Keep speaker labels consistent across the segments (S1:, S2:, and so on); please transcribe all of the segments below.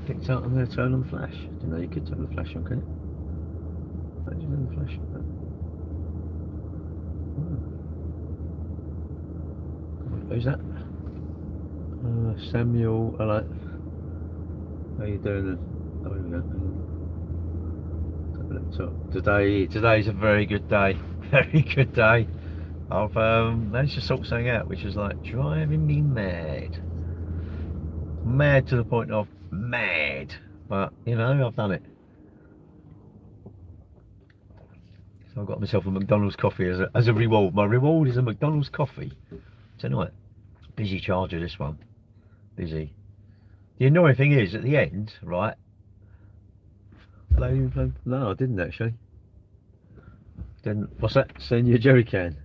S1: Picked up. I'm going to turn on the flash. Didn't know you could turn the flash on, can you? How did you turn the flash on? Oh. Who's that? Samuel. Hello. How you doing then? Oh, here we go. Today's a very good day. Very good day. I've managed to sort something out which is like driving me mad. Mad to the point of mad. But, you know, I've done it. So I've got myself a McDonald's coffee as a reward. My reward is a McDonald's coffee tonight. Busy charger, this one. Busy. The annoying thing is, at the end, right? No, I didn't actually. Didn't. What's that? Send you a jerry can.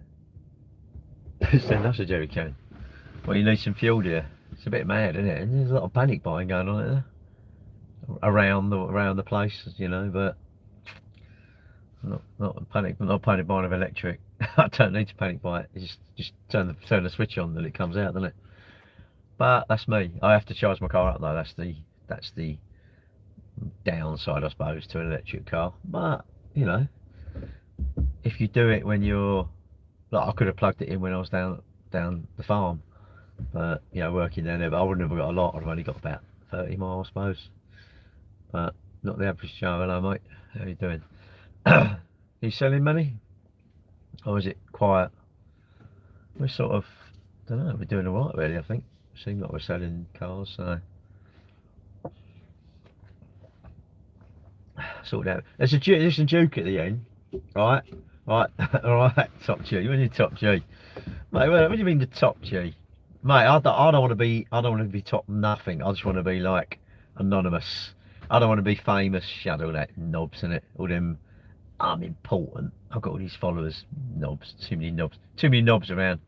S1: Send us a jerry can. Well, you need some fuel, dear. It's a bit mad, isn't it? And there's a lot of panic buying going on there. Around the place, you know, but not panic buying of electric. I don't need to panic buy it. Just turn the switch on and it comes out, doesn't it? But that's me. I have to charge my car up though. That's the downside, I suppose, to an electric car. But you know, if you do it when you're like, I could have plugged it in when I was down the farm, but you know, working down there, but I wouldn't have got a lot. I've only got about 30 miles, I suppose. But not the average Joe. Hello, mate. How you doing? Are you selling many, or is it quiet? We're sort of, don't know. We're doing all right, really. I think. Seems like we're selling cars, so sort out. There's a Duke at the end, right? Right, all right. Top G. When you top G, mate. What do you mean the top G, mate? I don't want to be. I don't want to be top nothing. I just want to be like anonymous. I don't want to be famous. Shut all that knobs in it. All them. I'm important. I've got all these followers. Knobs. Too many knobs. Too many knobs around.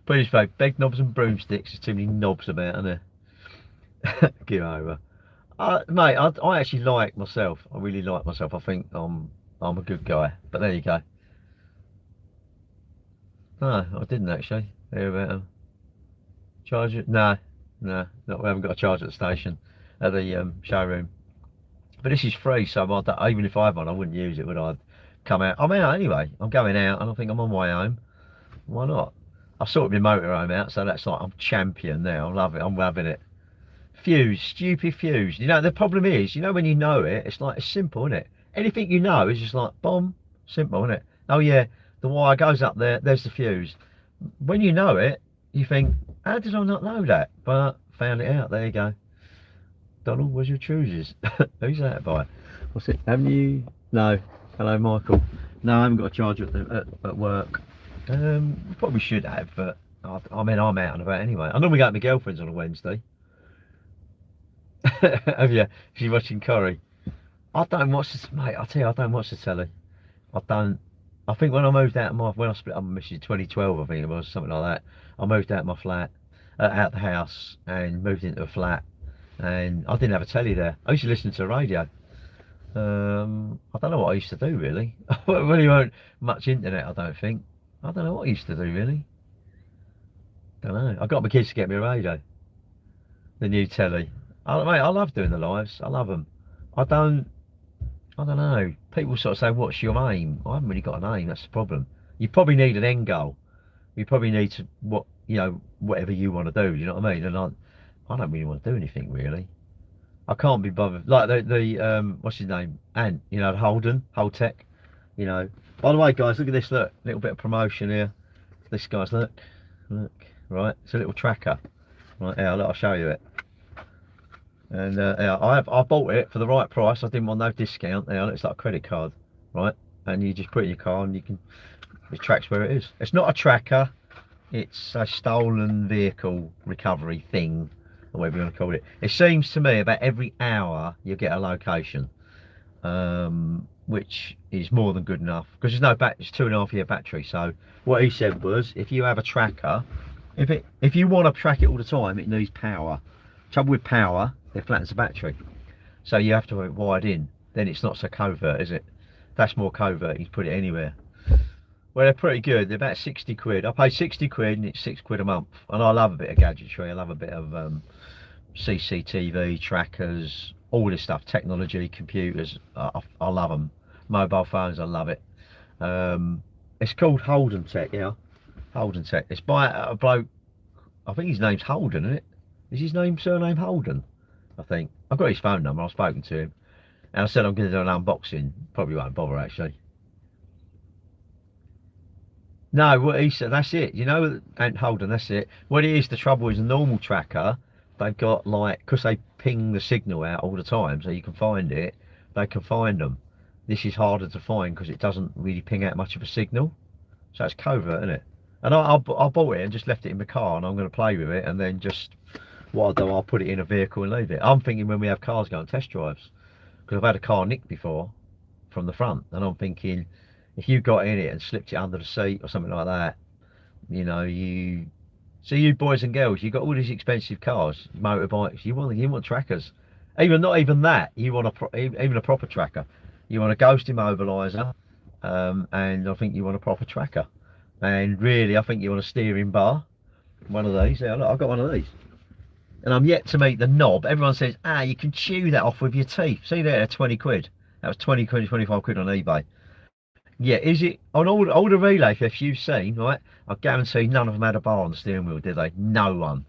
S1: British folk, beg knobs and broomsticks. There's too many knobs about, isn't there? Give over. Mate, I actually like myself. I really like myself. I think I'm a good guy. But there you go. No, I didn't actually hear about them. Charge it? No, we haven't got a charge at the station, at the showroom. But this is free, so even if I had one, I wouldn't use it, would I? Come out. I'm out anyway. I'm going out, and I think I'm on my way home. Why not? I've sorted my motorhome out, so that's like I'm champion now. I love it. I'm loving it. Fuse, stupid fuse. You know, the problem is, you know, when you know it, it's like, it's simple, isn't it? Anything you know is just like, boom, simple, isn't it? Oh yeah, the wire goes up there, there's the fuse. When you know it, you think, how did I not know that? But found it out, there you go. Donald, where's your choosers? Who's that by? What's it? Haven't you? No. Hello, Michael. No, I haven't got a charger at work. Probably should have, but I mean, I'm out and about anyway. I normally go to my girlfriend's on a Wednesday. Have you? She's watching Corrie. I don't watch the mate. I tell you, I don't watch the telly. I don't. I think when I moved out of when I split up with Mrs. 2012, I think it was something like that. I moved out of my flat, out the house, and moved into a flat, and I didn't have a telly there. I used to listen to the radio. I don't know what I used to do really. I really weren't much internet. I don't think. I don't know what I used to do really. Don't know. I got my kids to get me a radio, the new telly. Mate, I love doing the lives. I love them. I don't know. People sort of say, "What's your aim?" I haven't really got an aim. That's the problem. You probably need an end goal. You probably need to whatever you want to do. You know what I mean? And I don't really want to do anything really. I can't be bothered. Like the what's his name? Ant. You know, Holtec. You know. By the way, guys, look at this. Look, little bit of promotion here. This guy's look. Right. It's a little tracker. Right. Yeah. Look, I'll show you it. And yeah, I bought it for the right price. I didn't want no discount. Yeah, it's like a credit card, right? And you just put it in your car and it tracks where it is. It's not a tracker. It's a stolen vehicle recovery thing, or whatever you want to call it. It seems to me about every hour you get a location, which is more than good enough because there's no it's 2.5 year battery. So what he said was, if you have a tracker, if you want to track it all the time, it needs power. Trouble with power, it flattens the battery, so you have to have it wired in. Then it's not so covert, is it? That's more covert. You can put it anywhere. Well, they're pretty good. They're about 60 quid. I pay 60 quid and it's 6 quid a month. And I love a bit of gadgetry. I love a bit of CCTV trackers, all this stuff, technology, computers, I love them. Mobile phones, I love it. It's called Holden Tech, yeah. Holden Tech. It's by a bloke, I think his name's Holden, isn't it? Is his surname Holden? I think. I've got his phone number, I've spoken to him. And I said I'm going to do an unboxing. Probably won't bother, actually. No, what he said, that's it. You know, and Holden, that's it. What it is, the trouble is, a normal tracker, they've got like, because they ping the signal out all the time, so you can find it, they can find them. This is harder to find because it doesn't really ping out much of a signal. So it's covert, isn't it? And I bought it and just left it in the car, and I'm going to play with it, and then just, what I'll do, I'll put it in a vehicle and leave it. I'm thinking when we have cars go on test drives, because I've had a car nicked before from the front, and I'm thinking, if you got in it and slipped it under the seat or something like that, you know, you boys and girls, you got all these expensive cars, motorbikes, you want trackers. Not even that, you want even a proper tracker. You want a ghost immobiliser, and I think you want a proper tracker. And really, I think you want a steering bar, one of these. Yeah, look, I've got one of these. And I'm yet to meet the knob. Everyone says, you can chew that off with your teeth. See there, 20 quid. That was 20 quid, 25 quid on eBay. Yeah, is it on all the relay if you've seen, right? I guarantee none of them had a bar on the steering wheel, did they? No one.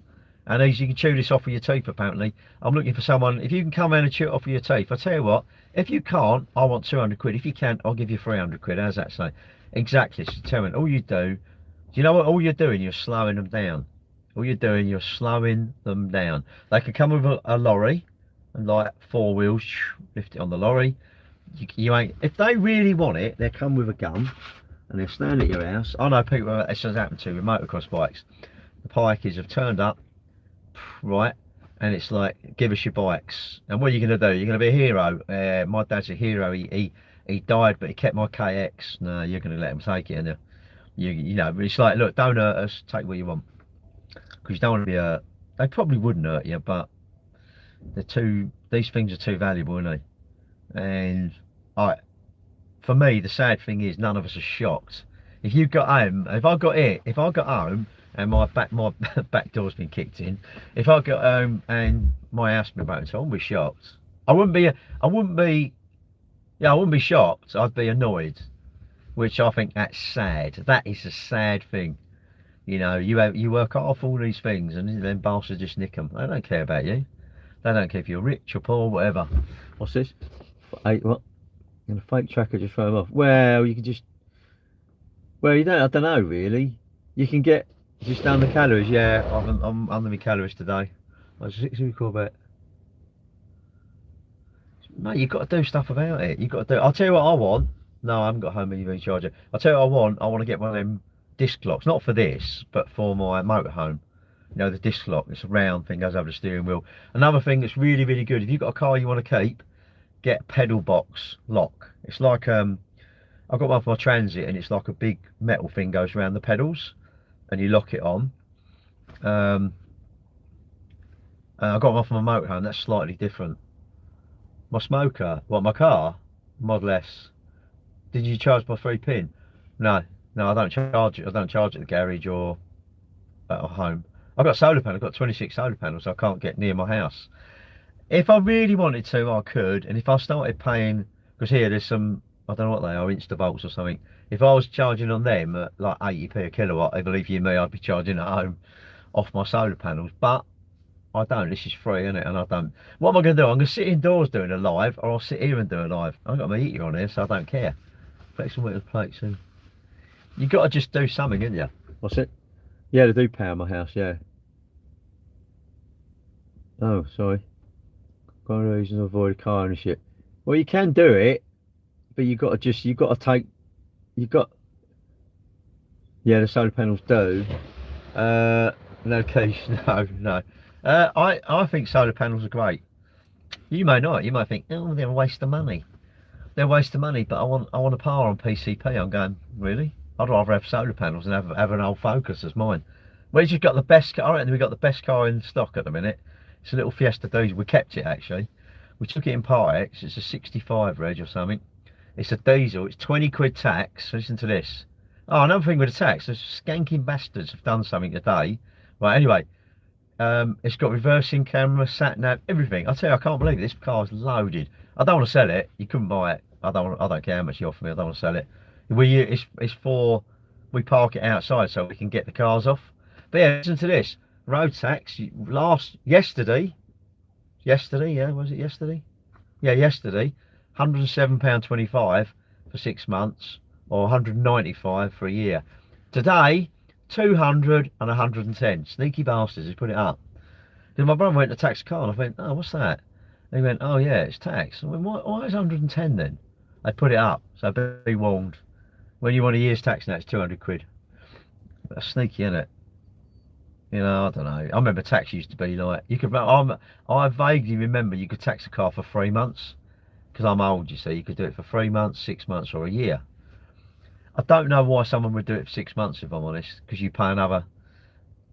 S1: And these, you can chew this off with your teeth, apparently. I'm looking for someone, if you can come around and chew it off with your teeth. I tell you what, if you can't, I want 200 quid. If you can, I'll give you 300 quid. How's that say? Exactly. So tell me, all you do you know what? All you're doing, you're slowing them down. All you're doing, you're slowing them down. They can come with a lorry and like 4 wheels, lift it on the lorry. You ain't, if they really want it, they'll come with a gun and they'll stand at your house. I know people, this has happened to with motocross bikes. The pikers have turned up, right, and it's like, give us your bikes. And what are you going to do? You're going to be a hero. My dad's a hero. He died, but he kept my KX. No, you're going to let him take it, and you know. But it's like, look, don't hurt us. Take what you want, because you don't want to be hurt. They probably wouldn't hurt you, but these things are too valuable, aren't they? And for me, the sad thing is none of us are shocked. If you got home, if I got home and my back door's been kicked in, if I got home and my house been broken, so I wouldn't be shocked. I wouldn't be shocked. I'd be annoyed, which I think that's sad. That is a sad thing. You know, you work hard for all these things, and then bastards just nick them. They don't care about you. They don't care if you're rich or poor, whatever. What's this? What? And a fake tracker just throw them off. Well, you can just. Well, you don't. I don't know really. You can get just down the calories. Yeah, I'm under my calories today. I was 60 call back. No, you've got to do stuff about it. You've got to do. I'll tell you what I want. No, I haven't got a home EV charger. I'll tell you what I want. I want to get one of them disc locks, not for this, but for my motorhome. You know, the disc lock. It's a round thing, goes over the steering wheel. Another thing that's really, really good. If you've got a car you want to keep, get a pedal box lock. It's like I've got one for my Transit, and it's like a big metal thing goes around the pedals, and you lock it on. I've got one for my motorhome. That's slightly different. My smoker, my car, Model S. Did you charge my 3-pin? No, I don't charge it. I don't charge it at the garage or at home. I've got solar panels. I've got 26 solar panels. So I can't get near my house. If I really wanted to, I could. And if I started paying, because here there's some, I don't know what they are, Instavolts or something. If I was charging on them at like 80p a kilowatt, I believe you me, I'd be charging at home off my solar panels. But I don't. This is free, isn't it? And I don't. What am I going to do? I'm going to sit indoors doing a live, or I'll sit here and do a live. I've got my heater on here, so I don't care. Flexible with the plates. And you got to just do something, haven't you? What's it? Yeah, they do power my house. Yeah. Oh, sorry. One of the reasons to avoid car ownership. Well, you can do it, but you got to yeah, the solar panels do. No case, no. I think solar panels are great. You may not. You might think, oh, they're a waste of money. They're a waste of money, but I want a power on PCP. I'm going, really? I'd rather have solar panels than have an old Focus as mine. We've just got the best car. I reckon we've got the best car in stock at the minute. It's a little Fiesta diesel. We kept it actually. We took it in Part X. It's a 65 reg or something. It's a diesel. It's 20 quid tax. Listen to this. Oh, another thing with the tax. Those skanking bastards have done something today. Right, anyway. It's got reversing camera, sat nav, everything. I tell you, I can't believe it. This car's loaded. I don't want to sell it. You couldn't buy it. I don't care how much you offer me. I don't want to sell it. It's for we park it outside so we can get the cars off. But yeah, listen to this. Road tax yesterday. Yeah, was it yesterday? Yeah, yesterday. £107.25 for 6 months, or 195 for a year. Today, 200 and 110. Sneaky bastards, he's put it up. Because my brother went to tax a car and I went, oh, what's that? And he went, oh yeah, it's tax. I went, why is 110 then? They put it up, so be warned. When you want a year's tax now, it's 200 quid. That's sneaky, isn't it? You know, I don't know. I remember tax used to be like, I vaguely remember you could tax a car for 3 months. Because I'm old, you see. You could do it for 3 months, 6 months, or a year. I don't know why someone would do it for 6 months, if I'm honest. Because you pay another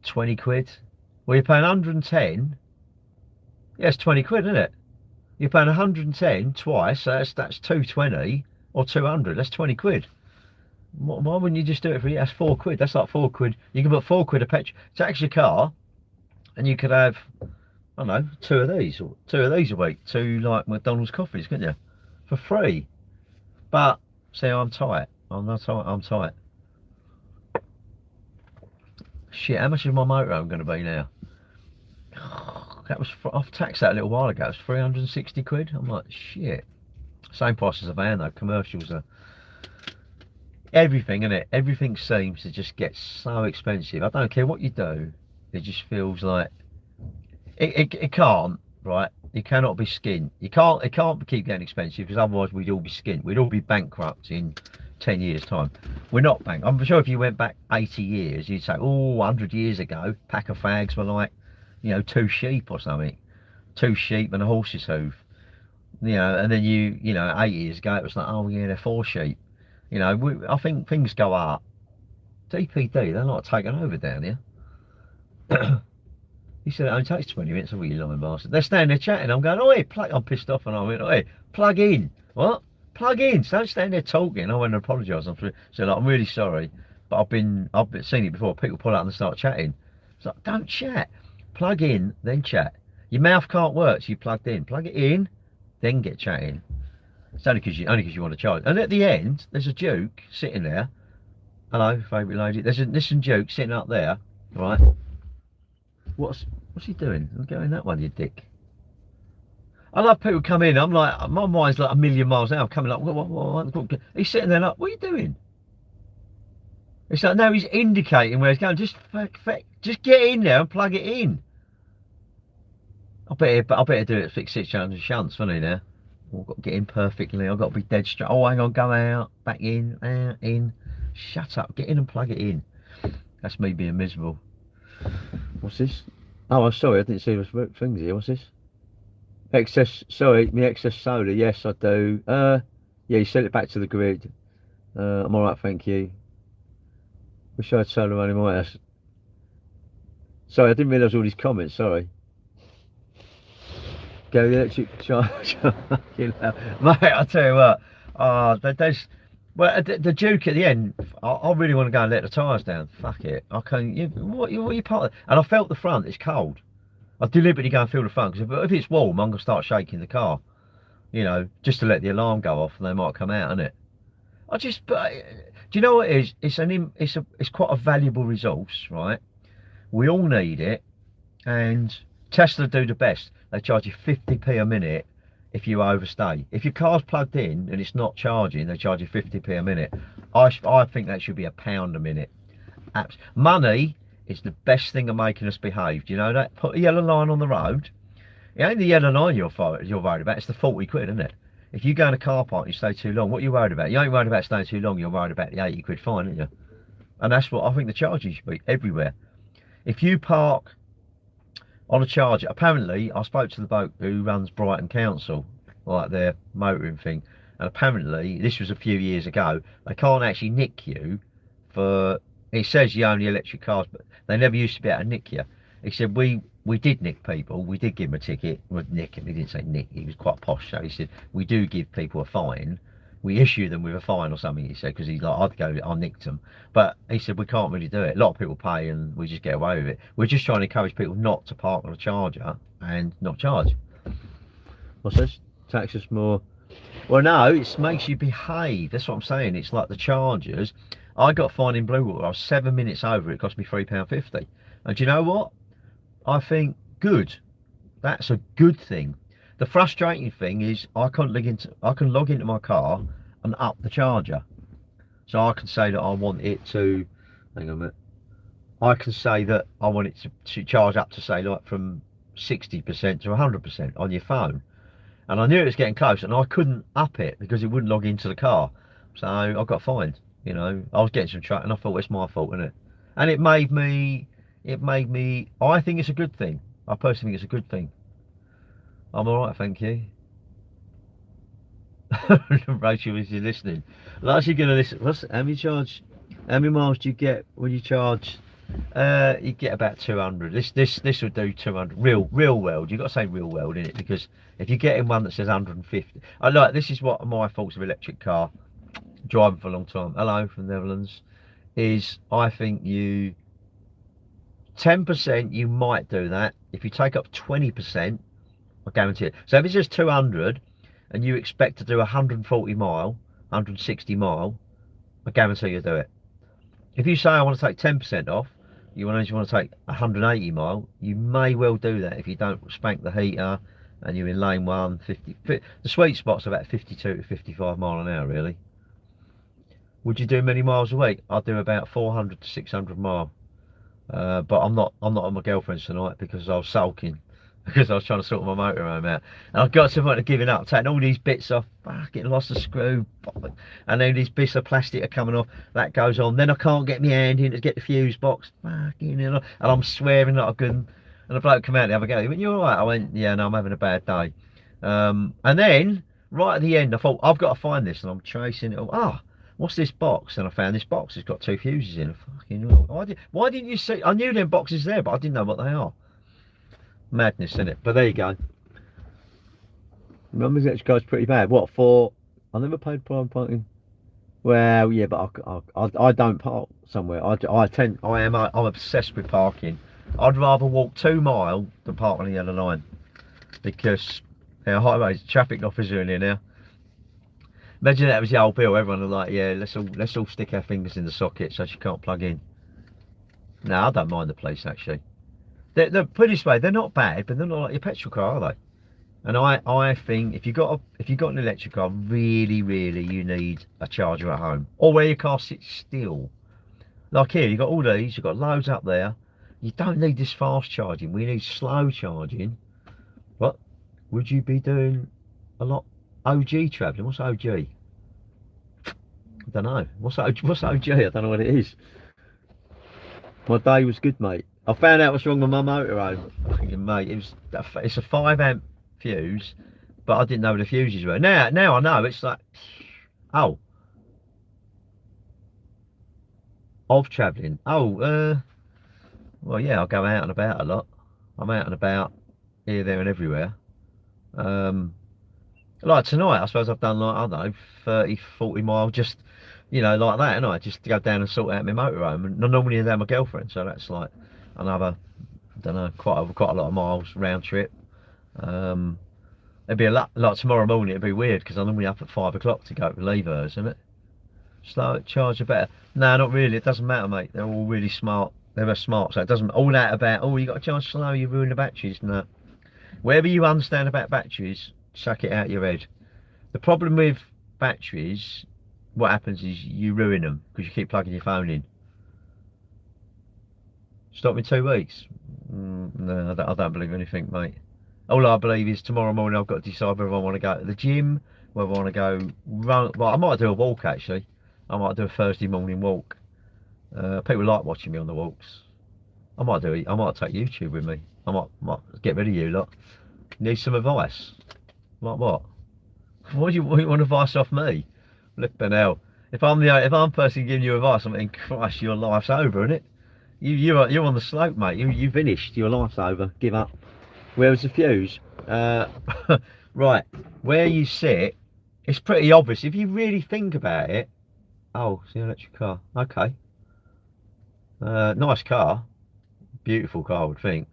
S1: 20 quid. Well, you're paying 110. Yeah, it's 20 quid, isn't it? You're paying 110 twice, so that's 220 or 200. That's 20 quid. Why wouldn't you just do it for a year? That's 4 quid. That's like 4 quid. You can put 4 quid of petrol. Tax your car, and you could have, I don't know, two of these a week. 2 like McDonald's coffees, couldn't you? For free. But see, I'm tight. I'm tight. Shit, how much is my motorhome going to be now? I've taxed that a little while ago. It was 360 quid. I'm like, shit. Same price as a van though. Commercials are everything, innit? Everything seems to just get so expensive. I don't care what you do. It just feels like it can't, right? It cannot be skint. It can't keep getting expensive, because otherwise we'd all be skint. We'd all be bankrupt in 10 years time. We're not bankrupt. I'm sure if you went back 80 years, you'd say, oh, 100 years ago, pack of fags were like, you know, 2 sheep or something. 2 sheep and a horse's hoof. You know, and then you know, 8 years ago, it was like, oh yeah, they're 4 sheep. You know, I think things go up. DPD, they're not taking over down here. He said it only takes 20 minutes. Oh, you lying bastard. They're standing there chatting. I'm going, oh, hey, I'm pissed off. And I went, oh, hey, plug in. What? Plug in. So don't stand there talking. I went and apologised. I said, like, I'm really sorry, but I've been seen it before. People pull out and start chatting. It's like, don't chat. Plug in, then chat. Your mouth can't work, so you plugged in. Plug it in, then get chatting. It's only because you want to charge. And at the end, there's a Duke sitting there. Hello, favourite lady. There's some Duke sitting up there, right? What's he doing? I'm going that one, you dick. I love people come in. I'm like, my mind's like a million miles an hour. Coming up, what? He's sitting there like, what are you doing? It's like, no, he's indicating where he's going. Just get in there and plug it in. I better do it. Fix 600 shunts, funny now. I've got to get in perfectly. I've got to be dead straight. Oh, hang on, go out, back in, out, in. Shut up. Get in and plug it in. That's me being miserable. What's this? Oh, I'm sorry, I didn't see those things here. What's this? Sorry, my excess solar. Yes, I do. Yeah, you sent it back to the grid. I'm alright, thank you. Wish I had solar on in my house. Sorry, I didn't realise all these comments, sorry. Go the electric charge. Mate, I'll tell you what. Well, the Duke at the end, I really want to go and let the tyres down. Fuck it. I can't. What are you part of? And I felt the front. It's cold. I deliberately go and feel the front, because if it's warm, I'm gonna start shaking the car. You know, just to let the alarm go off, and they might come out, innit? But do you know what it is? It's quite a valuable resource, right? We all need it, and Tesla do the best. They charge you 50p a minute if you overstay. If your car's plugged in and it's not charging, they charge you 50p a minute. I think that should be £1 a minute. Money is the best thing at making us behave. Do you know that? Put a yellow line on the road. It ain't the yellow line you're worried about. It's the 40 quid, isn't it? If you go in a car park and you stay too long, what are you worried about? You ain't worried about staying too long. You're worried about the 80 quid fine, aren't you? And that's what I think the charging should be everywhere. If you park on a charger, apparently, I spoke to the bloke who runs Brighton Council, like their motoring thing, and apparently, this was a few years ago, they can't actually nick you for, it says you only electric cars, but they never used to be able to nick you. He said, we did nick people, we did give him a ticket. Well, nick him, he didn't say nick, he was quite posh, so he said, we do give people a fine, we issue them with a fine or something, he said, because he's like, I nicked them. But he said, we can't really do it. A lot of people pay and we just get away with it. We're just trying to encourage people not to park on a charger and not charge. What's this? Tax us more. Well, no, it makes you behave. That's what I'm saying. It's like the chargers. I got fined in Bluewater. I was 7 minutes over. It cost me £3.50. And do you know what? I think good. That's a good thing. The frustrating thing is I can log into my car and up the charger. So I can say that I want it to, hang on a minute. I can say that I want it to charge up to, say, like from 60% to 100% on your phone. And I knew it was getting close and I couldn't up it because it wouldn't log into the car. So I got fined, you know. I was getting some truck and I thought, it's my fault, isn't it? And it made me, I think it's a good thing. I personally think it's a good thing. I'm all right, thank you. Rachel, is you listening? Like, you're gonna listen. How many miles do you get when you charge? You get about 200. This would do 200. Real world. You've got to say real world in it, because if you're getting one that says 150, this is what my faults of electric car driving for a long time. Hello from the Netherlands. Is I think 10% you might do that. If you take up 20%, I guarantee it. So if it's just 200 and you expect to do 140 mile, 160 mile, I guarantee you'll do it. If you say I want to take 10% off, you want to take 180 mile, you may well do that if you don't spank the heater and you're in lane 1, 50. The sweet spot's about 52 to 55 mile an hour, really. Would you do many miles a week? I'd do about 400 to 600 mile. But I'm not on my girlfriend's tonight because I was sulking. Because I was trying to sort my motorhome out. And I got to the point of giving up, taking all these bits off, getting lost a screw, and then these bits of plastic are coming off, that goes on. Then I can't get my hand in to get the fuse box, and I'm swearing like a good, and the bloke come out the other day, he went, you all right? I went, yeah, no, I'm having a bad day. And then, right at the end, I thought, I've got to find this, and I'm tracing it all. What's this box? And I found this box, it's got 2 fuses in it. Fucking hell. Why didn't you see? I knew them boxes there, but I didn't know what they are. Madness, isn't it? But there you go. Remember, that guy's pretty bad. What for? I never paid private parking. Well, yeah, but I don't park somewhere. I'm obsessed with parking. I'd rather walk 2 miles than park on the yellow line, because highways traffic officer in here now. Imagine that was the old bill. Everyone was like, yeah, let's all stick our fingers in the socket so she can't plug in. No, I don't mind the police actually. They're put it this way, they're not bad, but they're not like your petrol car, are they? And I think if you got an electric car, really you need a charger at home, or where your car sits still. Like here, you've got all these, you've got loads up there. You don't need this fast charging. We need slow charging. What would you be doing a lot? OG travelling? What's OG? I don't know. What's OG? I don't know what it is. My day was good, mate. I found out what's wrong with my motorhome. Fucking mate, it's a 5 amp fuse, but I didn't know where the fuses were. Now I know. It's like, oh, of travelling. Oh, well, yeah, I go out and about a lot. I'm out and about here, there, and everywhere. Like tonight, I suppose I've done, like, I don't know, 30, 40 miles, just, you know, like that, and I just to go down and sort out my motorhome. And normally I'm my girlfriend, so that's like another, I don't know, quite a lot of miles round trip. It'd be a lot tomorrow morning. It'd be weird because I'm normally up at 5 o'clock to go to leave hers, isn't it? Slow charge better. No, not really. It doesn't matter, mate. They're all really smart. They're smart, so it doesn't all that about, oh, you got to charge slow, you ruin the batteries. No, whatever you understand about batteries, suck it out your head. The problem with batteries, what happens is you ruin them because you keep plugging your phone in. Stop in 2 weeks? No, I don't believe anything, mate. All I believe is tomorrow morning I've got to decide whether I want to go to the gym, whether I want to go run. Well, I might do a walk actually. I might do a Thursday morning walk. People like watching me on the walks. I might take YouTube with me. I might get rid of you lot. Need some advice? Like what? What do you want advice off me? Flippin' hell. If I'm the person giving you advice, I'm thinking, Christ, your life's over, isn't it? You're on the slope, mate. You finished. Your life's over. Give up. Where was the fuse? Right, where you sit it's pretty obvious if you really think about it. Oh, it's an electric car. Okay. Nice car. Beautiful car, I would think.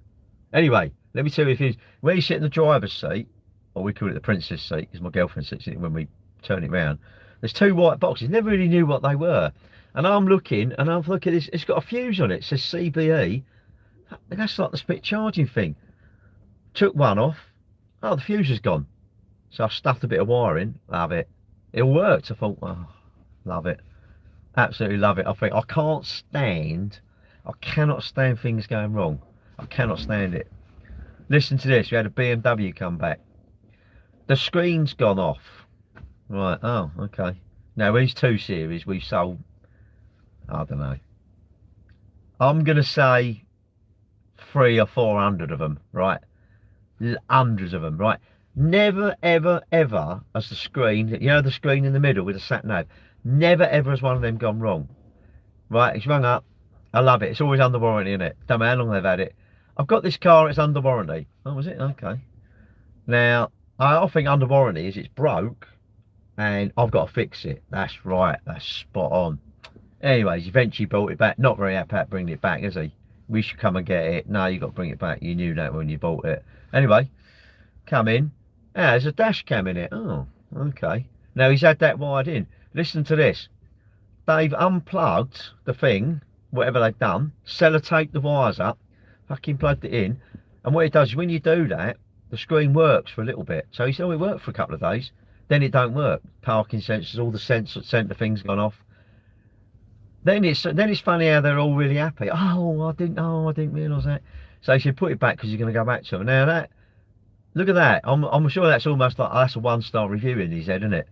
S1: Anyway, let me tell you if you where you sit in the driver's seat, or we call it the princess seat, because my girlfriend sits in it when we turn it round. There's two white boxes. Never really knew what they were. And I'm looking at this. It's got a fuse on it. It says CBE. That's like the split charging thing. Took one off. Oh, the fuse is gone. So I stuffed a bit of wire in. Love it. It worked. I thought, oh, love it. Absolutely love it. I think I cannot stand things going wrong. I cannot stand it. Listen to this. We had a BMW come back. The screen's gone off. Right. Oh, okay. Now these 2 Series we've sold, I don't know, I'm gonna say 300 or 400 of them, right? Hundreds of them, right? Never ever ever has the screen, you know, the screen in the middle with the sat nav, never ever has one of them gone wrong. Right, it's rung up. I love it. It's always under warranty, isn't it? Don't matter how long they've had it. I've got this car, it's under warranty. Oh, was it? Okay. Now, I think under warranty is it's broke and I've got to fix it. That's right, that's spot on. Anyways, eventually brought it back. Not very happy at bringing it back, is he? We should come and get it. No, you got to bring it back. You knew that when you bought it. Anyway, come in. Ah, there's a dash cam in it. Oh, okay. Now he's had that wired in. Listen to this. They've unplugged the thing, whatever they've done, sellotaped the wires up, fucking plugged it in, and what it does is when you do that, the screen works for a little bit. So he said, oh, it worked for a couple of days, then it don't work. Parking sensors, all the centre things gone off. Then it's funny how they're all really happy. Oh, I didn't realise that. So he said, put it back because you're going to go back to them. Now that, look at that. I'm sure that's almost like, that's a 1-star review in his head, isn't it?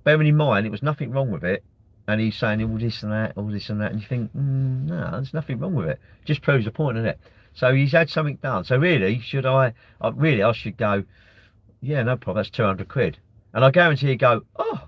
S1: Bearing in mind, it was nothing wrong with it. And he's saying all this and that, and you think, no, there's nothing wrong with it. Just proves the point, isn't it? So he's had something done. So really, I should go, yeah, no problem, that's 200 quid. And I guarantee he'd go, oh,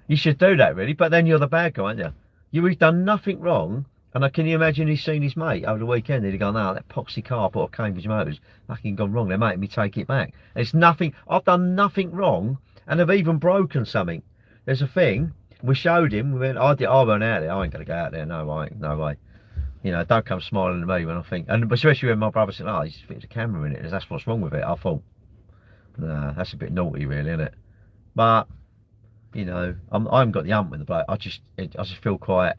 S1: you should do that really, but then you're the bad guy, aren't you? You've done nothing wrong, and can you imagine he's seen his mate over the weekend, he'd gone, no, that poxy car I bought at Cambridge Motors, fucking gone wrong, they're making me take it back. And it's nothing, I've done nothing wrong, and I've even broken something. There's a thing, we showed him, I weren't out there, I ain't gonna go out there, no way. You know, don't come smiling at me when I think, and especially when my brother said, oh, he's fitted a camera in it, that's what's wrong with it. I thought, nah, that's a bit naughty really, isn't it? But, you know, I haven't got the hump with the bloke, I just feel quite,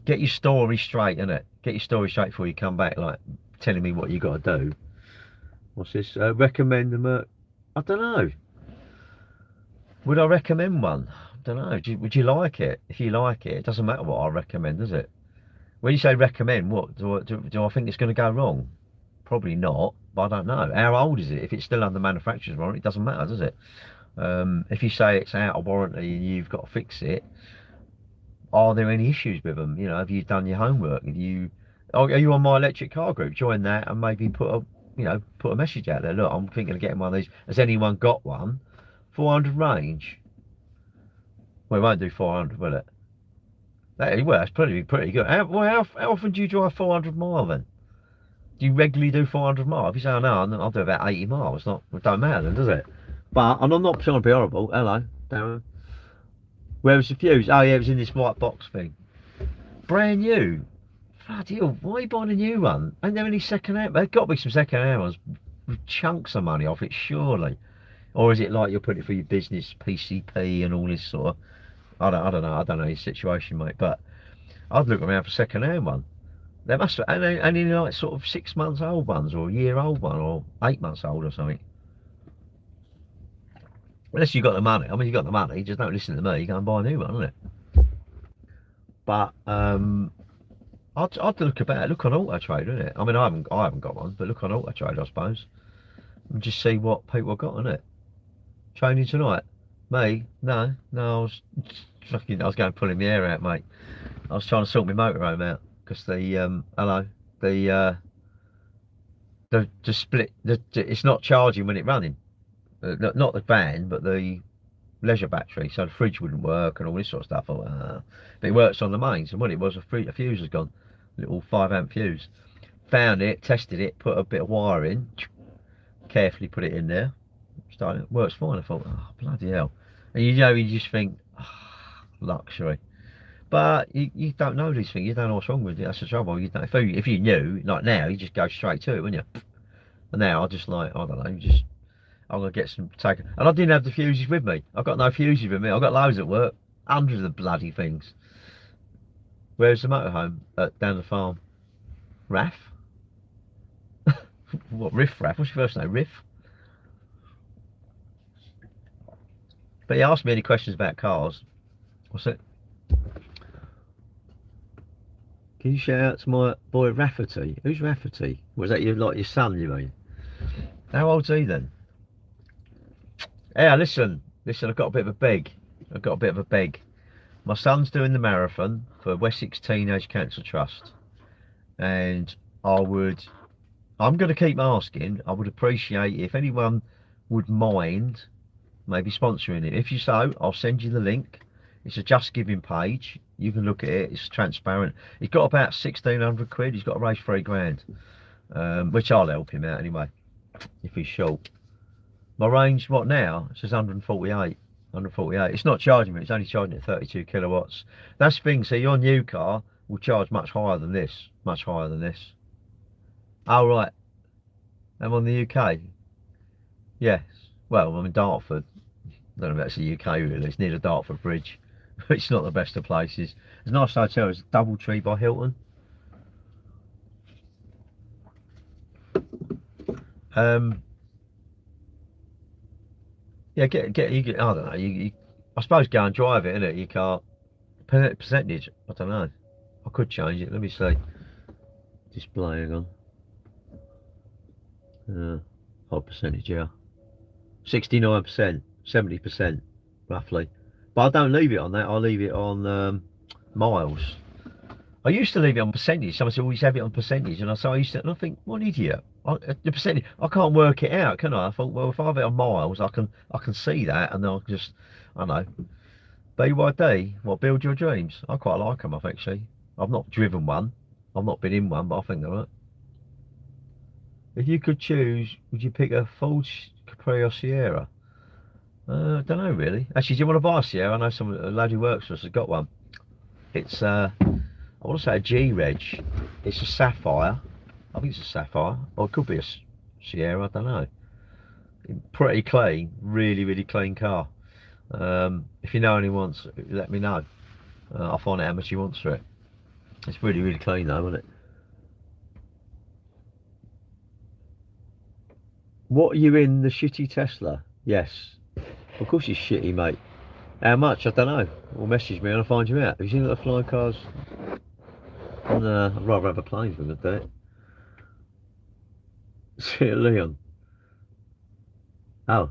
S1: get your story straight, innit? Get your story straight before you come back, like, telling me what you got to do. What's this, recommend them, I don't know. Would I recommend one? I don't know. Would you like it? If you like it, it doesn't matter what I recommend, does it? When you say recommend, what do I think it's going to go wrong? Probably not, but I don't know. How old is it? If it's still under manufacturer's warranty, it doesn't matter, does it? If you say it's out of warranty and you've got to fix it, are there any issues with them? You know, have you done your homework? Are you on my electric car group? Join that and maybe put a message out there. Look, I'm thinking of getting one of these. Has anyone got one? 400 range. Well, it won't do 400, will it? Well, that's pretty good. How often do you drive 400 mile then? Do you regularly do 400 mile? If you say, oh, no, I'll do about 80 miles. It don't matter then, does it? But I'm not trying to be horrible. Hello, Darren. Where was the fuse? Oh yeah, it was in this white box thing. Brand new. Bloody hell, why are you buying a new one? Ain't there any second hand? There's got to be some second hand ones with chunks of money off it, surely. Or is it like you're putting it for your business, PCP and all this sort of, I don't know your situation, mate, but I'd look around for second hand one. There must be, and in like sort of 6 months old ones, or a year old one, or 8 months old or something. Unless you've got the money. I mean, you've got the money, just don't listen to me, you go and buy a new one, isn't it? But I'd look about, look on Auto Trader, isn't it? I mean, I haven't got one, but look on Auto Trader, I suppose, and just see what people have got, isn't it? Training tonight? Me? No, I was going pulling my hair out, mate. I was trying to sort my motorhome out because the split, it's not charging when it's running. Not the van, but the leisure battery. So the fridge wouldn't work and all this sort of stuff. But it works on the mains. And when it was, a fuse has gone, little 5 amp fuse. Found it, tested it, put a bit of wire in, carefully put it in there. Started, works fine. I thought, oh, bloody hell. And you know, you just think, oh, luxury. But you don't know these things. You don't know what's wrong with it. That's the trouble. You don't, if you knew, like now, you just go straight to it, wouldn't you? And now I just like, I don't know, just I'm gonna get some take. And I didn't have the fuses with me. I've got no fuses with me. I've got loads at work, hundreds of bloody things. Where's the motorhome down the farm? Raff? What, Riff Raff? What's your first name? Riff? But he asked me any questions about cars. What's it? Can you shout out to my boy Rafferty? Who's Rafferty? Was that like your son, you mean? How old's he then? Yeah, listen, I've got a bit of a beg. My son's doing the marathon for Wessex Teenage Cancer Trust. And I'm going to keep asking. I would appreciate if anyone would mind maybe sponsoring it. If you so, I'll send you the link. It's a Just Giving page. You can look at it. It's transparent. He's got about 1,600 quid. He's got to raise 3 grand, which I'll help him out anyway, if he's short. My range, what now? It says 148. It's not charging me. It's only charging at 32 kilowatts. That's the thing. So your new car will charge much higher than this. Oh, right. I'm on the UK. Yes. Well, I'm in Dartford. I don't know if that's the UK really. It's near the Dartford Bridge. It's not the best of places. There's a nice hotel. It's Doubletree by Hilton. Yeah, I don't know. I suppose go and drive it, innit? You can't. Percentage. I don't know. I could change it. Let me see. Display on. What percentage? Yeah. 69%, 70% roughly. But I don't leave it on that. I leave it on miles. I used to leave it on percentage. Someone said, always have it on percentage. And I used to, and I think, what an idiot. The percentage, I can't work it out, can I? I thought, well, if I have it on miles, I can see that, and then I'll just, I don't know. BYD, what, Build Your Dreams? I quite like them, actually. I've not driven one. I've not been in one, but I think they're right. If you could choose, would you pick a Ford Capri or Sierra? I don't know, really. Actually, do you want to buy a Sierra? I know a lad who works for us has got one. It's, I want to say a G-Reg. It's a Sapphire. I think it's a Sapphire. Or it could be a Sierra, I don't know. Pretty clean, really, really clean car. If you know anyone, let me know. I'll find out how much he wants for it. It's really, really clean though, isn't it? What, are you in the shitty Tesla? Yes. Of course it's shitty, mate. How much? I don't know. Or message me and I'll find you out. Have you seen the flying cars? No, I'd rather have a plane than a do it. See you, Leon. Oh.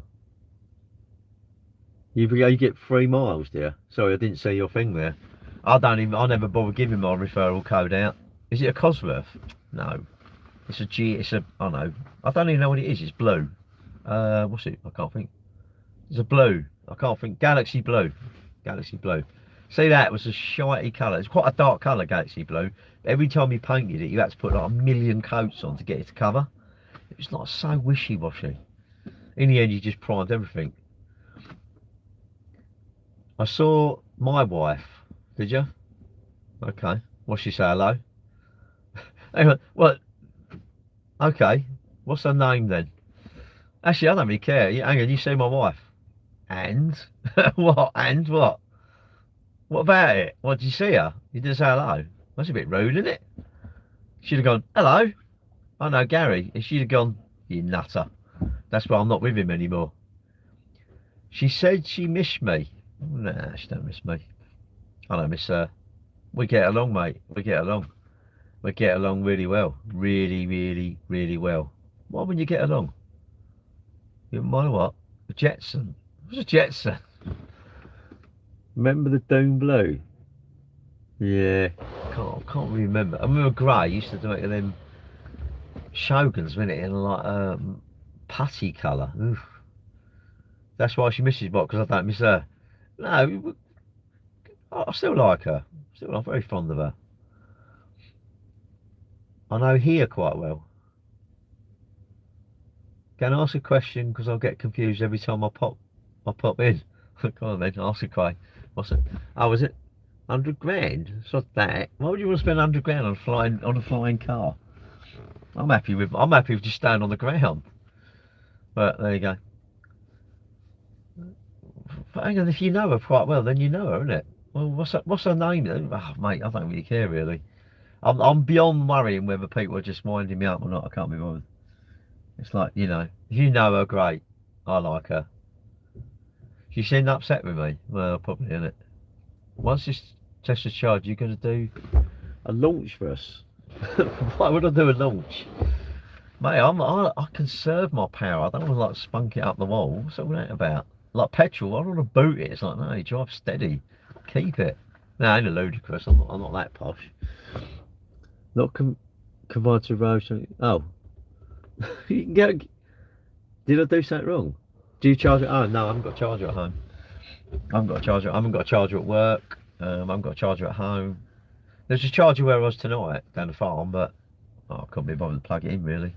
S1: You get 3 miles, dear. Sorry, I didn't see your thing there. I never bother giving my referral code out. Is it a Cosworth? No. It's I don't know. I don't even know what it is. It's blue. What's it? I can't think. It's a blue. I can't think. Galaxy blue. See, that was a shitey colour. It's quite a dark colour, Galaxy blue. Every time you painted it, you had to put like 1,000,000 coats on to get it to cover. It was like so wishy-washy. In the end, you just primed everything. I saw my wife. Did you? Okay. What's she say? Hello? Hang on. What? Okay. What's her name then? Actually, I don't really care. Hang on. You see my wife? And? What? And what? What about it? What, did you see her? You didn't say hello? That's a bit rude, isn't it? She'd have gone, hello? I know, Gary. And she'd have gone, you nutter. That's why I'm not with him anymore. She said she missed me. Nah, she don't miss me. I don't miss her. We get along, mate. We get along really well. Really, really, really well. Why wouldn't you get along? You mind what? A Jetson. What's a Jetson? Remember the Doom Blue? Yeah. Can't really remember. I remember Gray used to do it in them Shoguns, wasn't it? In like putty colour. Oof. That's why she misses Bob, because I don't miss her. No, I still like her. I'm very fond of her. I know here quite well. Can I ask a question? Because I'll get confused every time I pop in. Go on then, ask a question. What's it? Oh, was it 100 grand? It's not that. Why would you want to spend 100 grand on a flying car? I'm happy with just staying on the ground. But there you go. But hang on, if you know her quite well, then you know her, isn't it? Well, what's her name then? Oh, mate, I don't really care really. I'm beyond worrying whether people are just winding me up or not. I can't be bothered. It's like, if you know her, great. I like her. She seemed upset with me. Well, probably, innit? Once this test is charged, you're going to do a launch for us. Why would I do a launch? Mate, I conserve my power. I don't want to like spunk it up the wall. What's all that about? Like petrol, I don't want to boot it. It's like, no, you drive steady. Keep it. No, ain't a ludicrous. I'm not that posh. Not combined to road. Oh. You can go. Did I do something wrong? Do you charge it? Oh, no, I haven't got a charger at home. I haven't got a charger. I haven't got a charger at work. I haven't got a charger at home. There's a charger where I was tonight down the farm, but I couldn't be bothered to plug it in really.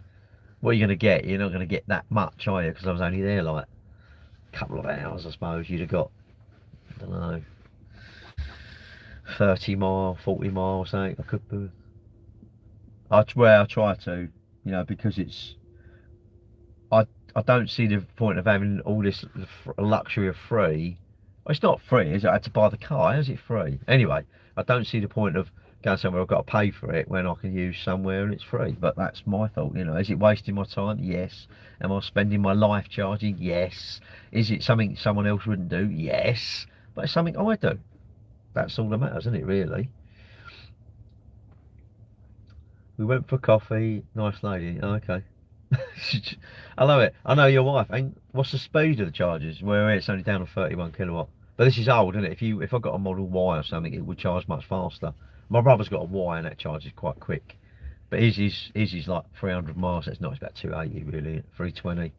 S1: What are you going to get? You're not going to get that much, are you? Because I was only there like a couple of hours, I suppose. You'd have got, I don't know, 30 mile, 40 miles, something. I could do. I try to, because it's. I don't see the point of having all this luxury of free. Well, it's not free, is it? I had to buy the car. How's it free? Anyway, I don't see the point of going somewhere I've got to pay for it when I can use somewhere and it's free. But that's my thought, Is it wasting my time? Yes. Am I spending my life charging? Yes. Is it something someone else wouldn't do? Yes. But it's something I do. That's all that matters, isn't it, really? We went for coffee. Nice lady. Oh, okay. I love it. I know your wife. And what's the speed of the chargers? Where it's only down to 31 kilowatt. But this is old, isn't it? If I got a Model Y or something, it would charge much faster. My brother's got a Y and that charges quite quick. But his is like 300 miles. It's not. It's about 280 really, 320.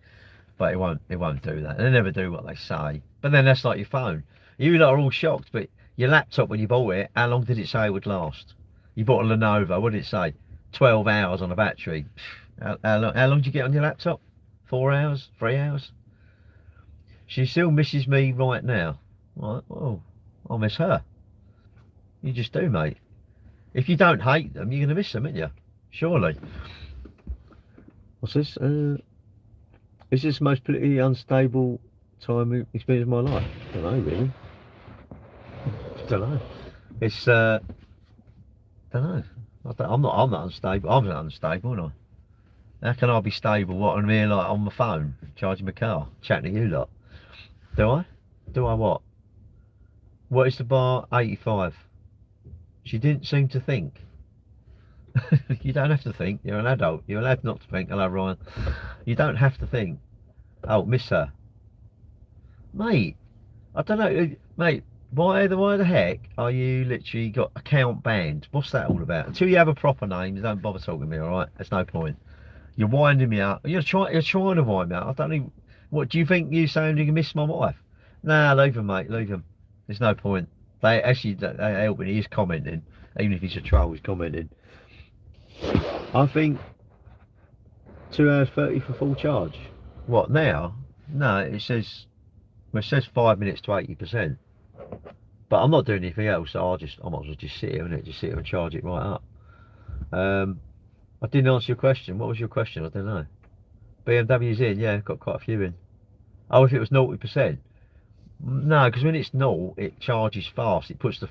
S1: But it won't do that. They never do what they say. But then that's like your phone. You lot are all shocked. But your laptop when you bought it, how long did it say it would last? You bought a Lenovo. What did it say? 12 hours on a battery. How long did you get on your laptop? 4 hours? 3 hours? She still misses me right now. Right, well, I miss her. You just do, mate. If you don't hate them, you're going to miss them, aren't you? Surely. What's this? Is this the most politically unstable time experience of my life? I don't know, really. I don't know. It's, I don't know. I'm not unstable. I'm not unstable, aren't I? How can I be stable? What, I'm here like on my phone, charging my car, chatting to you lot? Do I? Do I what? What is the bar? 85. She didn't seem to think. You don't have to think. You're an adult. You're allowed not to think. Hello, Ryan. You don't have to think. Oh, miss her. Mate, I don't know. Mate, why the heck are you literally got account banned? What's that all about? Until you have a proper name, don't bother talking to me, alright? There's no point. You're winding me up. You're trying to wind me up. I don't even. What do you think? You saying you can miss my wife? Nah, leave him, mate. Leave him. There's no point. They help me. He's commenting, even if he's a troll. He's commenting. I think 2 hours 30 for full charge. What now? No, it says 5 minutes to 80%. But I'm not doing anything else. So I might as well just sit here, innit? Just sit here and charge it right up. I didn't answer your question. What was your question? I don't know. BMW's in, yeah, got quite a few in. Oh, if it was 0%? No, because when it's 0, it charges fast. It puts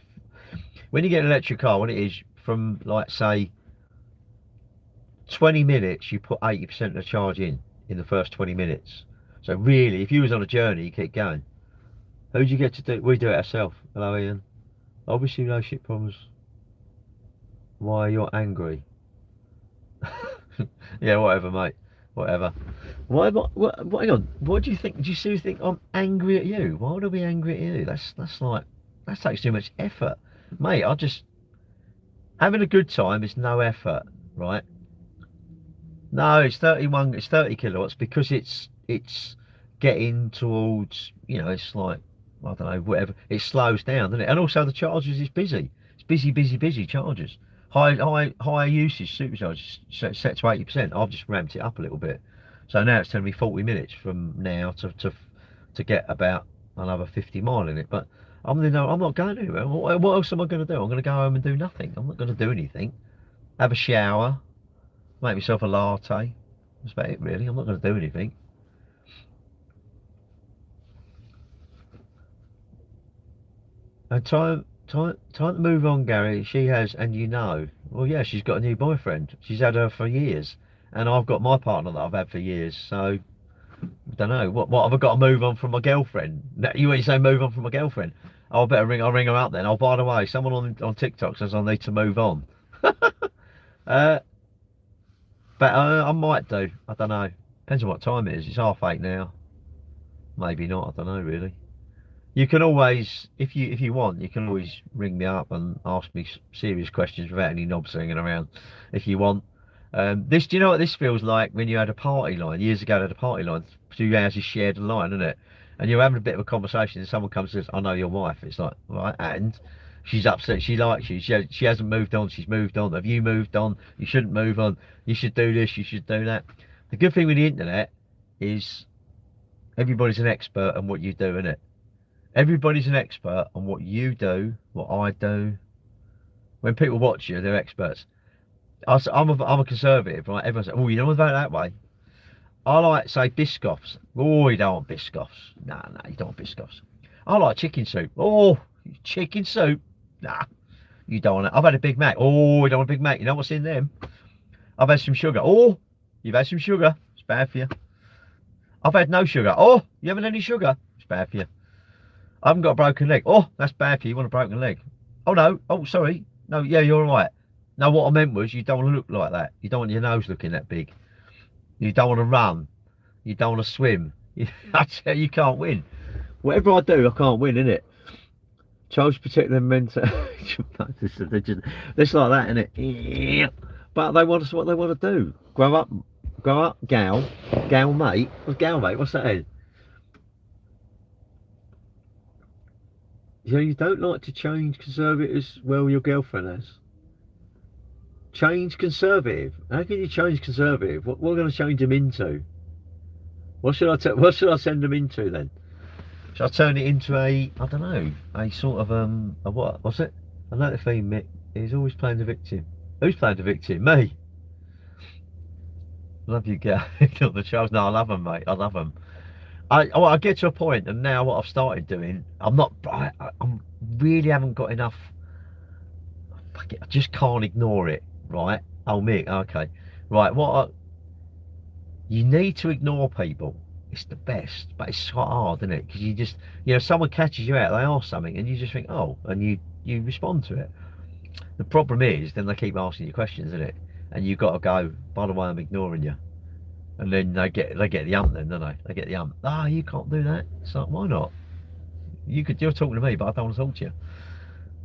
S1: when you get an electric car, when it is from like say 20 minutes, you put 80% of the charge in the first 20 minutes. So really, if you was on a journey, you keep going. Who'd you get to do? We do it ourselves. Hello, Ian. Obviously, relationship problems. Why you're angry? Yeah, whatever, mate. Whatever. Why? What? Hang on. What do you think? Do you seriously think I'm angry at you? Why would I be angry at you? That's like that takes too much effort, mate. I just having a good time is no effort, right? No, it's 31. It's 30 kilowatts because it's getting towards it's like I don't know whatever. It slows down, doesn't it? And also the chargers is busy. It's busy chargers. Higher usage superchargers set to 80%. I've just ramped it up a little bit. So now it's telling me 40 minutes from now to get about another 50 mile in it. But I'm not going anywhere. What else am I going to do? I'm going to go home and do nothing. I'm not going to do anything. Have a shower, make myself a latte. That's about it, really. I'm not going to do anything. And time to move on, Gary. She has, and you know. Well, yeah, she's got a new boyfriend. She's had her for years, and I've got my partner that I've had for years. So I don't know. What have I got to move on from my girlfriend? You say move on from my girlfriend? Oh, I better ring. I'll ring her up then. Oh, by the way, someone on TikTok says I need to move on. uh, but I might do. I don't know. Depends on what time it is. It's 8:30 now. Maybe not. I don't know really. You can always, if you want, you can always ring me up and ask me serious questions without any knobs hanging around, if you want. Do you know what this feels like when you had a party line? Years ago, I had a party line. 2 houses shared a line, isn't it? And you're having a bit of a conversation, and someone comes and says, "I know your wife." It's like, right, and she's upset. She likes you. She hasn't moved on. She's moved on. Have you moved on? You shouldn't move on. You should do this. You should do that. The good thing with the internet is everybody's an expert on what you do, isn't it? Everybody's an expert on what you do, what I do. When people watch you, they're experts. I'm a conservative, right? Everyone says, "Oh, you don't want to vote that way." I like, say, Biscoffs. Oh, you don't want Biscoffs. No, you don't want Biscoffs. I like chicken soup. Oh, chicken soup. Nah, you don't want it. I've had a Big Mac. Oh, you don't want a Big Mac. You know what's in them? I've had some sugar. Oh, you've had some sugar. It's bad for you. I've had no sugar. Oh, you haven't had any sugar. It's bad for you. I haven't got a broken leg. Oh, that's bad for you. You want a broken leg. Oh, no. Oh, sorry. No, yeah, you're right. No, what I meant was you don't want to look like that. You don't want your nose looking that big. You don't want to run. You don't want to swim. I tell you, you can't win. Whatever I do, I can't win, innit? Child protect them mental. It's like that, innit? But they want us what they want to do. Grow up, gal mate. What's gal mate? What's that? Head? You don't like to change conservatives? Well, your girlfriend has. Change conservative? How can you change conservative? What are going to change them into? What should I send them into then? Should I turn it into a, I don't know, a sort of a what? What's it? I know the theme, Mick. He's always playing the victim. Who's playing the victim? Me. Love you, Gary. Not the Charles. No, I love them, mate. I love them. I get to a point, and now what I've started doing, I'm really haven't got enough. Fuck it, I just can't ignore it, right? Oh, Mick, okay, right. You need to ignore people. It's the best, but it's quite hard, isn't it? Because you just, someone catches you out, they ask something, and you just think, oh, and you respond to it. The problem is, then they keep asking you questions, isn't it? And you've got to go, by the way, I'm ignoring you. And then they get the ump then, don't they? They get the ump. Ah, you can't do that. It's like, why not? You're talking to me, but I don't want to talk to you.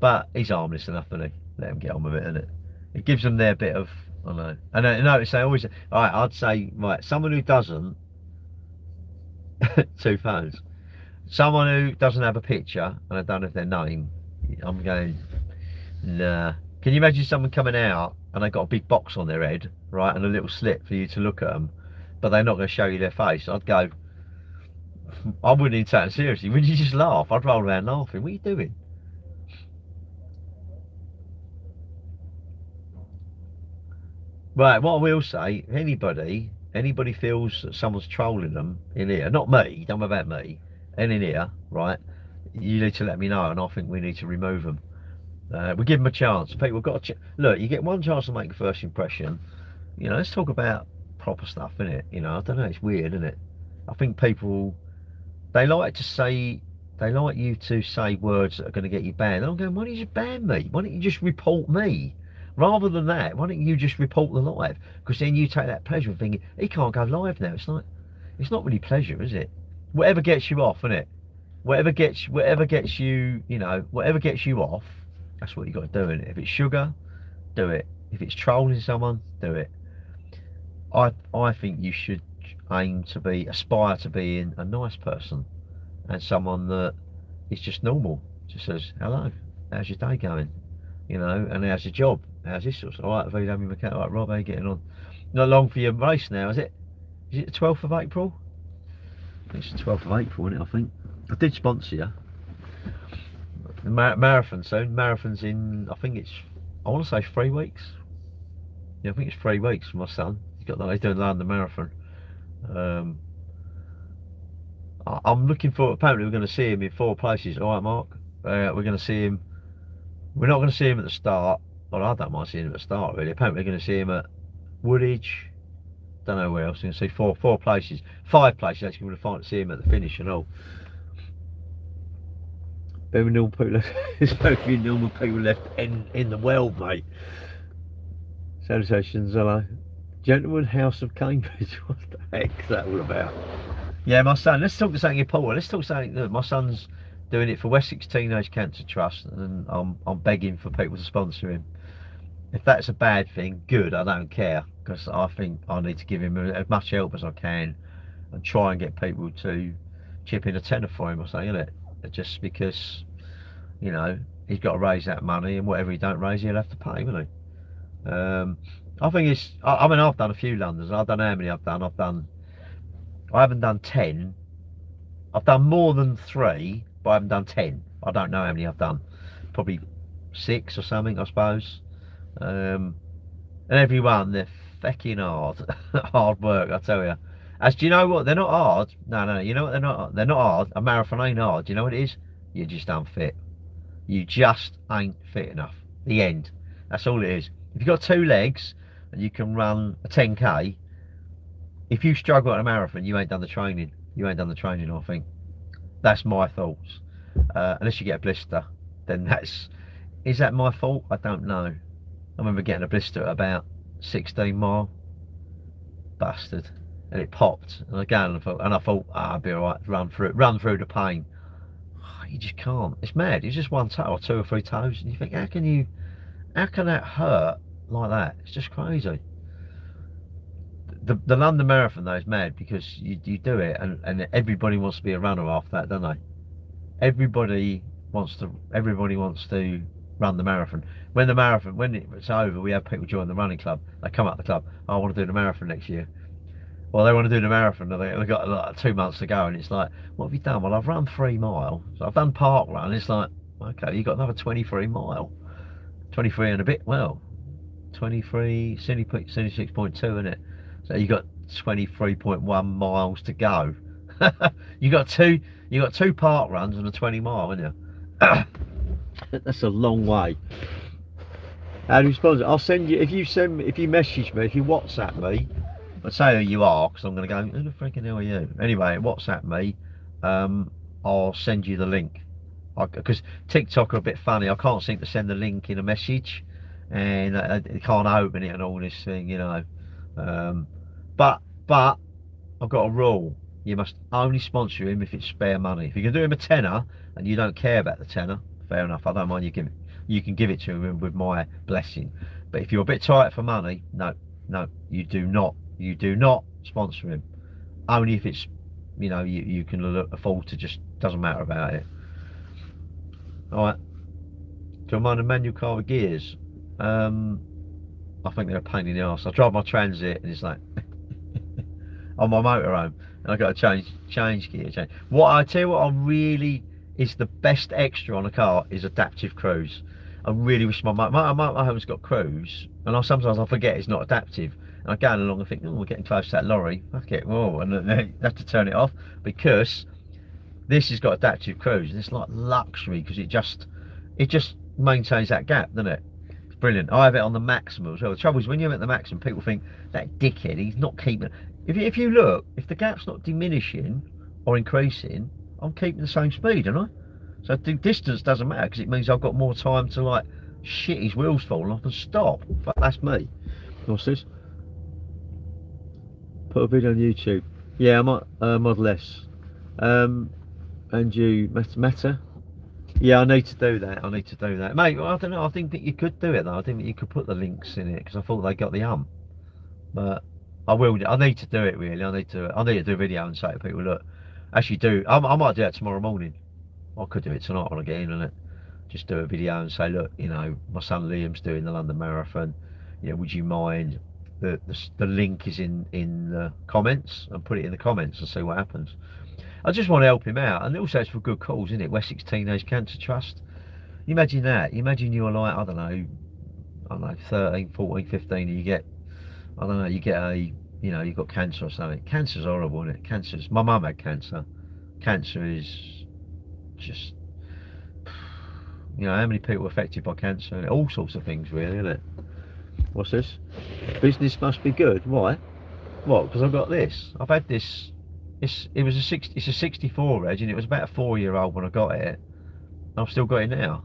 S1: But he's harmless enough, isn't he? Let him get on with it, isn't it? It gives them their bit of, I don't know. And I notice they always, all right, I'd say, right, someone who doesn't, 2 phones. Someone who doesn't have a picture, and I don't know if their name, I'm going, nah. Can you imagine someone coming out and they've got a big box on their head, right, and a little slit for you to look at them, but they're not going to show you their face? I'd go, I wouldn't even take it seriously. Would you just laugh? I'd roll around laughing. What are you doing? Right, what I will say, if anybody feels that someone's trolling them in here, not me, don't worry about me, and in here, right, you need to let me know, and I think we need to remove them. We give them a chance. People got look, you get one chance to make a first impression. Let's talk about proper stuff, innit? I don't know, it's weird, isn't it? I think people, they like you to say words that are going to get you banned. I'm going, why don't you just ban me? Why don't you just report me? Rather than that, why don't you just report the live? Because then you take that pleasure of thinking, he can't go live now. It's like, it's not really pleasure, is it? Whatever gets you off, innit? Whatever gets you, whatever gets you off, that's what you got to do, innit? If it's sugar, do it. If it's trolling someone, do it. I think you should aspire to being a nice person, and someone that is just normal, just says, hello, how's your day going? And how's your job? How's this sort of? All right, VW mechanic. All right, Rob, how you getting on? Not long for your race now, is it? Is it the 12th of April? It's the 12th of April, isn't it, I think? I did sponsor you. The marathon soon. Marathon's in, I think it's, I want to say 3 weeks. Yeah, I think it's 3 weeks for my son. He's doing the London Marathon. I'm looking for, apparently we're going to see him in 4 places. Alright, Mark? We're going to see him, we're not going to see him at the start. Well, I don't mind seeing him at the start, really. Apparently we're going to see him at Woolwich. Don't know where else. We're going to see four places. 5 places, actually, we're going to see him at the finish and all. Very normal people left, there's very few normal people left in the world, mate. Salutations, hello. Gentleman House of Cambridge. What the heck's that all about? Yeah, my son, let's talk something important. Let's talk something that my son's doing it for Wessex Teenage Cancer Trust, and I'm begging for people to sponsor him. If that's a bad thing, good, I don't care, because I think I need to give him as much help as I can and try and get people to chip in a tenner for him or something, innit? Just because, you know, he's got to raise that money, and whatever he don't raise, he'll have to pay, won't he? I think it's, I mean, I've done a few Londons. I don't know how many I've done. I haven't done 10. I've done more than 3, but I haven't done 10. I don't know how many I've done. Probably 6 or something, I suppose. And every one, they're fucking hard. Hard work, I tell you. As do you know what? They're not hard. No, you know what? They're not hard. A marathon ain't hard. Do you know what it is? You're just unfit. You just ain't fit enough. The end. That's all it is. If you've got 2 legs and you can run a 10k, if you struggle at a marathon, you ain't done the training. You ain't done the training, I think. That's my thoughts. Unless you get a blister, then is that my fault? I don't know. I remember getting a blister at about 16 mile. Bastard. And it popped. And I thought, I'll be alright, run through the pain. You just can't. It's mad. It's just one toe or 2 or 3 toes. And you think, how can that hurt like that? It's just crazy. The London Marathon though is mad, because you do it and everybody wants to be a runner after that, don't they? Everybody wants to run the marathon. When it's over, we have people join the running club. They come up the club, I want to do the marathon next year. Well, they want to do the marathon, and they've got like 2 months to go, and it's like, what have you done? Well, I've run 3 miles. So I've done park run. It's like, okay, you've got another 23 mile. 23 and a bit, well, 23, 76.2, isn't it? So you got 23.1 miles to go. you got two park runs and a 20 mile, haven't you? That's a long way. How do you sponsor? I'll send you, if you message me, if you WhatsApp me, I'll say who you are, because I'm going to go, who the freaking hell are you? Anyway, WhatsApp me, I'll send you the link. Because TikTok are a bit funny, I can't seem to send the link in a message, and I can't open it and all this thing, you know. But I've got a rule. You must only sponsor him if it's spare money. If you can do him a tenner and you don't care about the tenner, fair enough. I don't mind you can give it to him with my blessing. But if you're a bit tight for money, no, you do not sponsor him. Only if it's, you know, you can afford to, just doesn't matter about it. All right. Do I mind a manual car with gears? I think they're a pain in the arse. I drive my Transit and it's like on my motorhome, and I got to change gear. What I tell you, what I really is the best extra on a car is adaptive cruise. I really wish my motorhome's got cruise, and sometimes I forget it's not adaptive, and I go along and think, oh, we're getting close to that lorry. Fuck it, whoa, and then I have to turn it off, because this has got adaptive cruise, and it's like luxury, because it just maintains that gap, doesn't it? Brilliant. I have it on the maximum as well. The trouble is, when you're at the maximum, people think, that dickhead, he's not keeping. If you look, if the gap's not diminishing or increasing, I'm keeping the same speed, aren't I? So the distance doesn't matter, because it means I've got more time to, like, shit his wheels falling off and stop. But that's me. What's this? Put a video on YouTube. Yeah, I might Model S. And you, Meta? Yeah, I need to do that. Mate, I don't know, I think that you could do it though. I think that you could put the links in it, because I thought they got the But I need to do it, really. I need to do a video and say to people, look, actually do, I might do that tomorrow morning. I could do it tonight when I get in, and just do a video and say, look, you know, my son Liam's doing the London Marathon. You know, would you mind the link is in the comments, and put it in the comments and see what happens. I just want to help him out, and also it's for good cause, isn't it? Wessex Teenage Cancer Trust. You imagine that. You imagine you're like, I don't know, 13, 14, 15, and you get, I don't know, you get you've got cancer or something. Cancer's horrible, isn't it? My mum had cancer. Cancer is just, how many people are affected by cancer? All sorts of things, really, isn't it? What's this? Business must be good. Why? What? Because I've got this. I've had this. It's a 64 Reg, and it was about a 4-year-old when I got it. I've still got it now.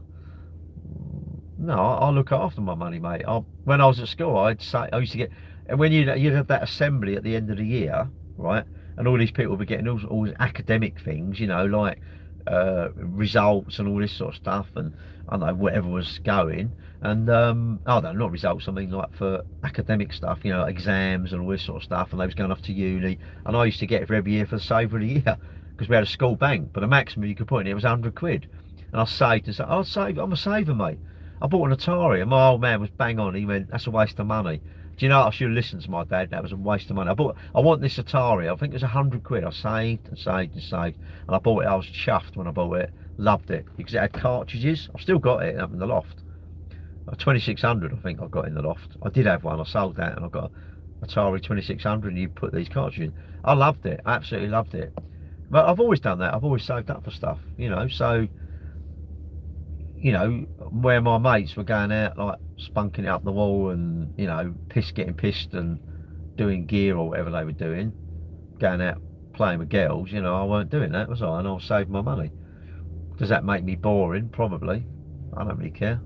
S1: No, I look after my money, mate. When I was at school, I used to get, and when you have that assembly at the end of the year, right? And all these people were getting all these academic things, like results and all this sort of stuff, and I don't know, whatever was going. And I don't know, not results, I mean like for academic stuff, exams and all this sort of stuff, and they was going off to uni, and I used to get it for every year for the saver of the year, because we had a school bank, but the maximum you could put in it was 100 quid. And I saved and said, I'm a saver, mate. I bought an Atari, and my old man was bang on. He went, that's a waste of money. Do you know, I should have listened to my dad. That was a waste of money. I want this Atari. I think it was 100 quid. I saved and saved and saved, and I bought it. I was chuffed when I bought it. Loved it because it had cartridges. I've still got it up in the loft. A 2600, I think I got in the loft. I did have one. I sold that, and I got an Atari 2600. And you put these cartridges in. I loved it. I absolutely loved it. But I've always done that. I've always saved up for stuff. So. Where my mates were going out like spunking it up the wall and getting pissed and doing gear or whatever they were doing, going out playing with girls, I weren't doing that, was I? And I was saving my money. Does that make me boring? Probably. I don't really care.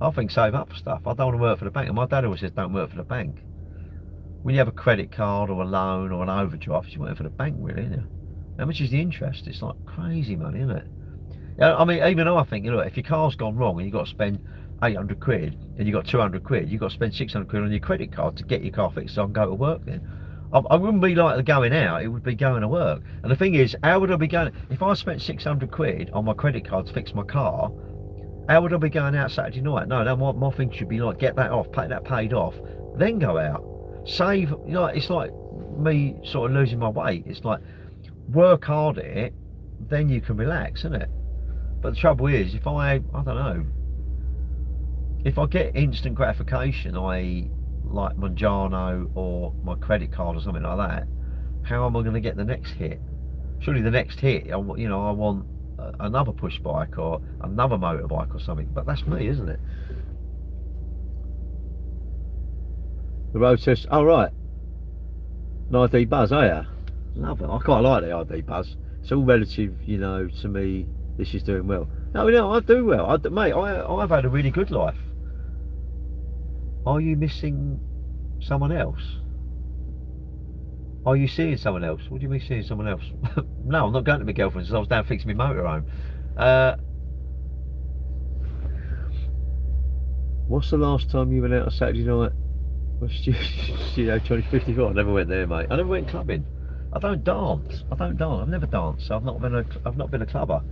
S1: I think save up for stuff. I don't want to work for the bank, and my dad always says don't work for the bank. When you have a credit card or a loan or an overdraft, you work for the bank, really, isn't it? How much is the interest? It's like crazy money, isn't it? I mean, even though I think, if your car's gone wrong and you've got to spend 800 quid and you've got 200 quid, you've got to spend 600 quid on your credit card to get your car fixed so I can go to work then. I wouldn't be like going out, it would be going to work. And the thing is, how would I be going, if I spent 600 quid on my credit card to fix my car, how would I be going out Saturday night? No, my thing should be like, get that off, pay that paid off, then go out. Save, it's like me sort of losing my weight. It's like, work hard at it, then you can relax, isn't it? But the trouble is, if I don't know, if I get instant gratification, i.e. like Mangiano or my credit card or something like that, how am I going to get the next hit? Surely the next hit, I want another push bike or another motorbike or something. But that's me, isn't it? The road says, oh right, an ID Buzz, oh yeah. Love it. I quite like the ID Buzz. It's all relative, to me. This is doing well. No, I do well. Mate, I've had a really good life. Are you missing someone else? Are you seeing someone else? What do you mean seeing someone else? No, I'm not going to my girlfriend's because I was down fixing my motorhome. What's the last time you went out on Saturday night? Studio 2054. I never went there, mate. I never went clubbing. I don't dance. I've never danced. So I've not been a clubber.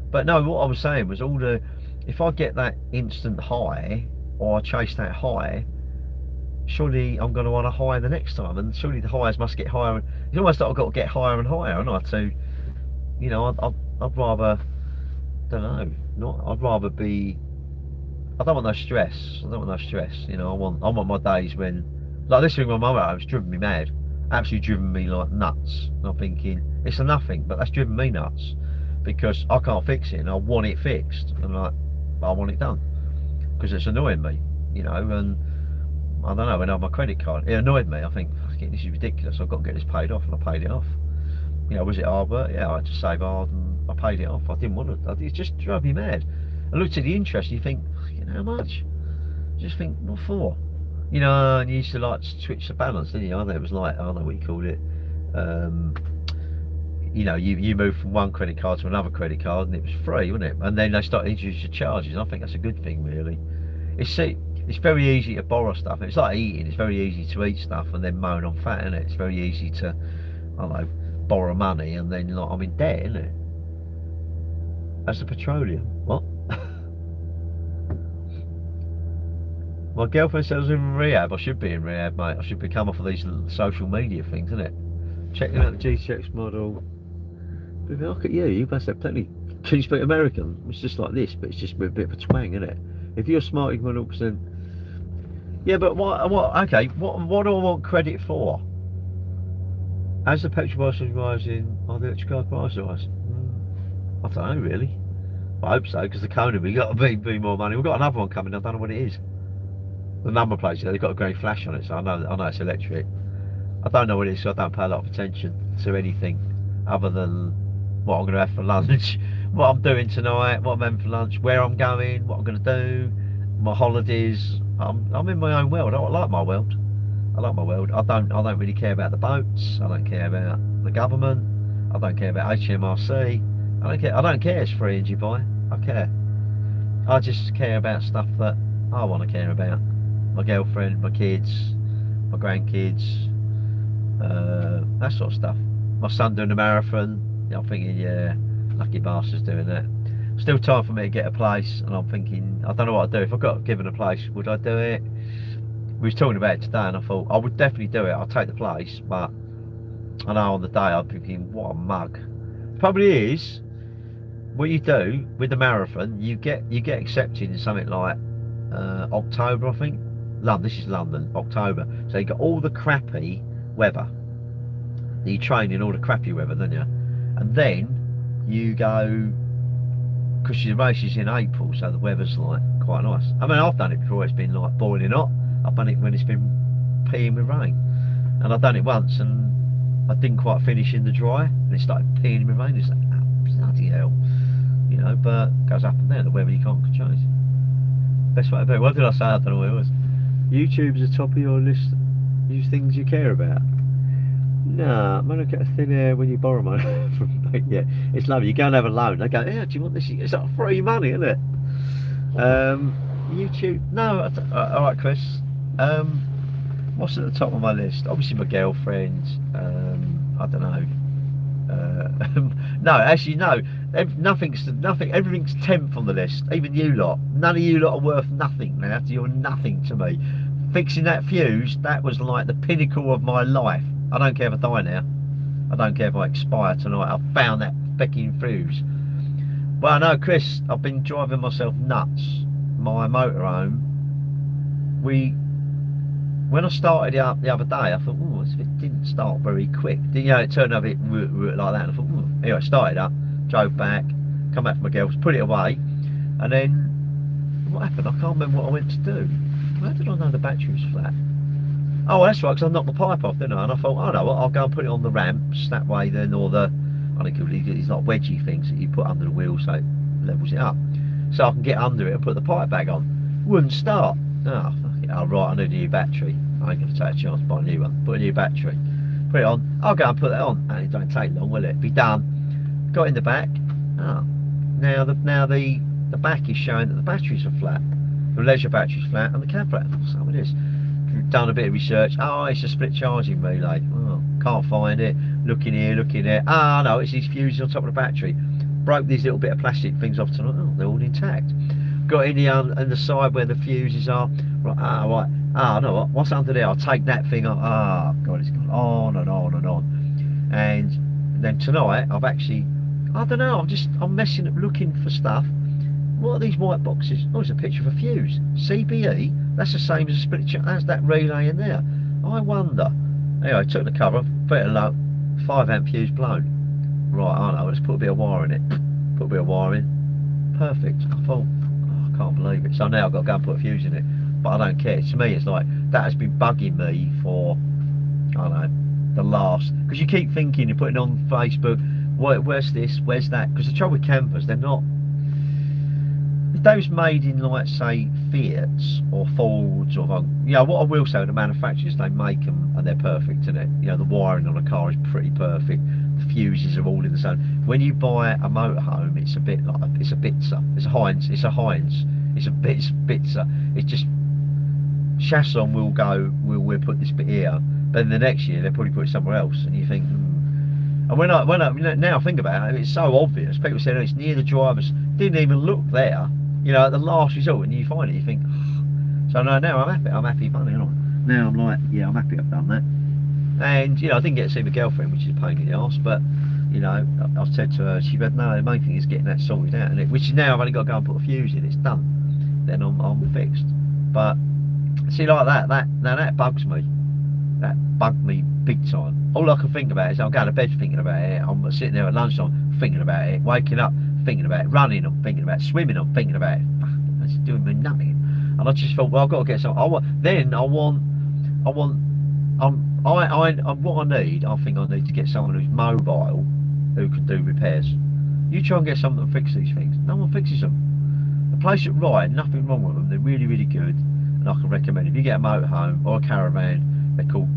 S1: But no, what I was saying was if I get that instant high, or I chase that high, surely I'm going to want a high the next time, and surely the highs must get higher. It's almost like I've got to get higher and higher, haven't I? So, I'd rather, I'd rather be. I don't want no stress. I want my days when, like this thing with my mother, it's driven me mad, absolutely driven me like nuts. And I'm thinking it's a nothing, but that's driven me nuts. Because I can't fix it and I want it fixed, and I want it done because it's annoying me, and I don't know, when I have my credit card, it annoyed me. I think, fucking, this is ridiculous, I've got to get this paid off, and I paid it off. Was it hard work? Yeah, I had to save hard and I paid it off. I didn't want to, it just drove me mad. I looked at the interest and you think, how much? Just think, what for? And you used to like switch the balance, didn't you? It was like, I don't know what you called it. You move from one credit card to another credit card, and it was free, wasn't it? And then they started introducing charges. And I think that's a good thing, really. It's very easy to borrow stuff. It's like eating. It's very easy to eat stuff and then moan I'm fat, isn't it? It's very easy to, I don't know, borrow money and then like I'm in debt, isn't it? That's the petroleum. What? My girlfriend says I was in rehab. I should be in rehab, mate. I should be come off of these social media things, isn't it? Checking out the GTX model. But look at you. You must have plenty. Can you speak American? It's just like this, but it's just with a bit of a twang, isn't it? If you're smart, you can 100%. Yeah, but what? Okay, what do I want credit for? As the petrol price is rising, are the electric car prices rising? I don't know, really. I hope so, because the economy got to be more money. We've got another one coming. I don't know what it is. The number plate, they've got a grey flash on it, so I know it's electric. I don't know what it is, so I don't pay a lot of attention to anything other than what I'm going to have for lunch, what I'm doing tonight, what I'm having for lunch, where I'm going, what I'm going to do, my holidays. I'm in my own world. I like my world. I like my world. I don't really care about the boats. I don't care about the government. I don't care about HMRC. I don't care it's free in Dubai. I care. I just care about stuff that I want to care about. My girlfriend, my kids, my grandkids, that sort of stuff. My son doing a marathon. I'm thinking, yeah, lucky bastard's doing that. Still time for me to get a place, and I'm thinking, I don't know what I'd do. If I got given a place, would I do it? We was talking about it today, and I thought I would definitely do it. I'll take the place, but I know on the day I'm thinking, what a mug. Probably is. What you do with the marathon, you get accepted in something like October, I think. This is London, October. So you got all the crappy weather. You train in all the crappy weather, don't you? And then you go, because your race is in April, so the weather's like quite nice. I mean, I've done it before. It's been like boiling hot. I've done it when it's been peeing with rain, and I've done it once, and I didn't quite finish in the dry, and it started peeing with rain. It's like, oh, bloody hell, you know. But it goes up and down. The weather you can't change. Best way to do it. What did I say? I don't know what it was. YouTube's the top of your list. Use things you care about. Nah, man, look at a thin air when you borrow money from bank. Yeah, it's lovely. You go and have a loan. They go, yeah, do you want this? It's like free money, isn't it? YouTube. No, all right, Chris. What's at the top of my list? Obviously, my girlfriend. I don't know. No, actually, no. Nothing. Everything's 10th on the list. Even you lot. None of you lot are worth nothing now. You're nothing to me. Fixing that fuse, that was like the pinnacle of my life. I don't care if I die now. I don't care if I expire tonight. I found that fucking fuse. Well, no, Chris, I've been driving myself nuts. My motorhome. When I started it up the other day, I thought, oh, it didn't start very quick. You know, it turned up like that, and I thought, oh. Anyway, I started up, drove back, come back from my girls, put it away, and then what happened? I can't remember what I went to do. How did I know the battery was flat? Oh, that's right, because I knocked the pipe off, didn't I? And I thought, oh no, I'll go and put it on the ramps that way then, or the, I think it's like wedgie things that you put under the wheel so it levels it up. So I can get under it and put the pipe back on. Wouldn't start. Oh, fuck it. Oh, right, I need a new battery. I ain't going to take a chance to buy a new one. Put a new battery. Put it on. I'll go and put that on. And it don't take long, will it? Be done. Got in the back. Oh, now the back is showing that the batteries are flat. The leisure battery's flat and the cab flat. So it is. Done a bit of research. Oh, it's a split charging relay. Oh, can't find it. Looking here, looking there. Ah, no, it's these fuses on top of the battery. Broke these little bit of plastic things off tonight. Oh, they're all intact. Got in the side where the fuses are. Right, right. Ah, no, what's under there? I'll take that thing off. Ah, God, it's gone on and on and on. And then tonight, I've actually, I don't know, I'm messing up, looking for stuff. What are these white boxes? Oh, it's a picture of a fuse. CBE, that's the same as a split charge. That's that relay in there. I wonder. Anyway, I took the cover off, put it low, 5 amp fuse blown. Right, I know, let's put a bit of wire in it. Put a bit of wire in. Perfect. I thought, oh, I can't believe it. So now I've got to go and put a fuse in it. But I don't care. To me, it's like, that has been bugging me for, I don't know, the last. Because you keep thinking, you're putting on Facebook, where's this, where's that? Because the trouble with campers, they're not, if they was made in, like, say, Fiats or Fords or, you know, what I will say with the manufacturers, they make them and they're perfect, isn't it? You know, the wiring on a car is pretty perfect. The fuses are all in the same. When you buy a motorhome, it's a bit like, it's a Bitzer. It's a Heinz. It's a Heinz. It's a Bitzer. It's just, Chasson will go, we'll put this bit here, but then the next year they'll probably put it somewhere else, and you think, And when I now think about it, it's so obvious. People say, oh, it's near the drivers. Didn't even look there. You know, at the last result, and you find it, you think. Oh. So no, now I'm happy money, aren't I? Now I'm like, yeah, I'm happy I've done that. And you know, I didn't get to see my girlfriend, which is a pain in the arse, but you know, I said to her, she said, no, the main thing is getting that sorted out, and which is now I've only got to go and put a fuse in, it's done. Then I'm fixed. But see, like that bugs me. That bugged me big time. All I can think about is I'm going to bed thinking about it. I'm sitting there at lunchtime thinking about it. Waking up thinking about it. Running, I'm thinking about it. Swimming, I'm thinking about it. It's doing me nothing. And I just thought, well, I've got to get some. What I need. I think I need to get someone who's mobile, who can do repairs. You try and get someone to fix these things. No one fixes them. The place at Rye, nothing wrong with them. They're really, really good, and I can recommend. If you get a motorhome or a caravan, they're called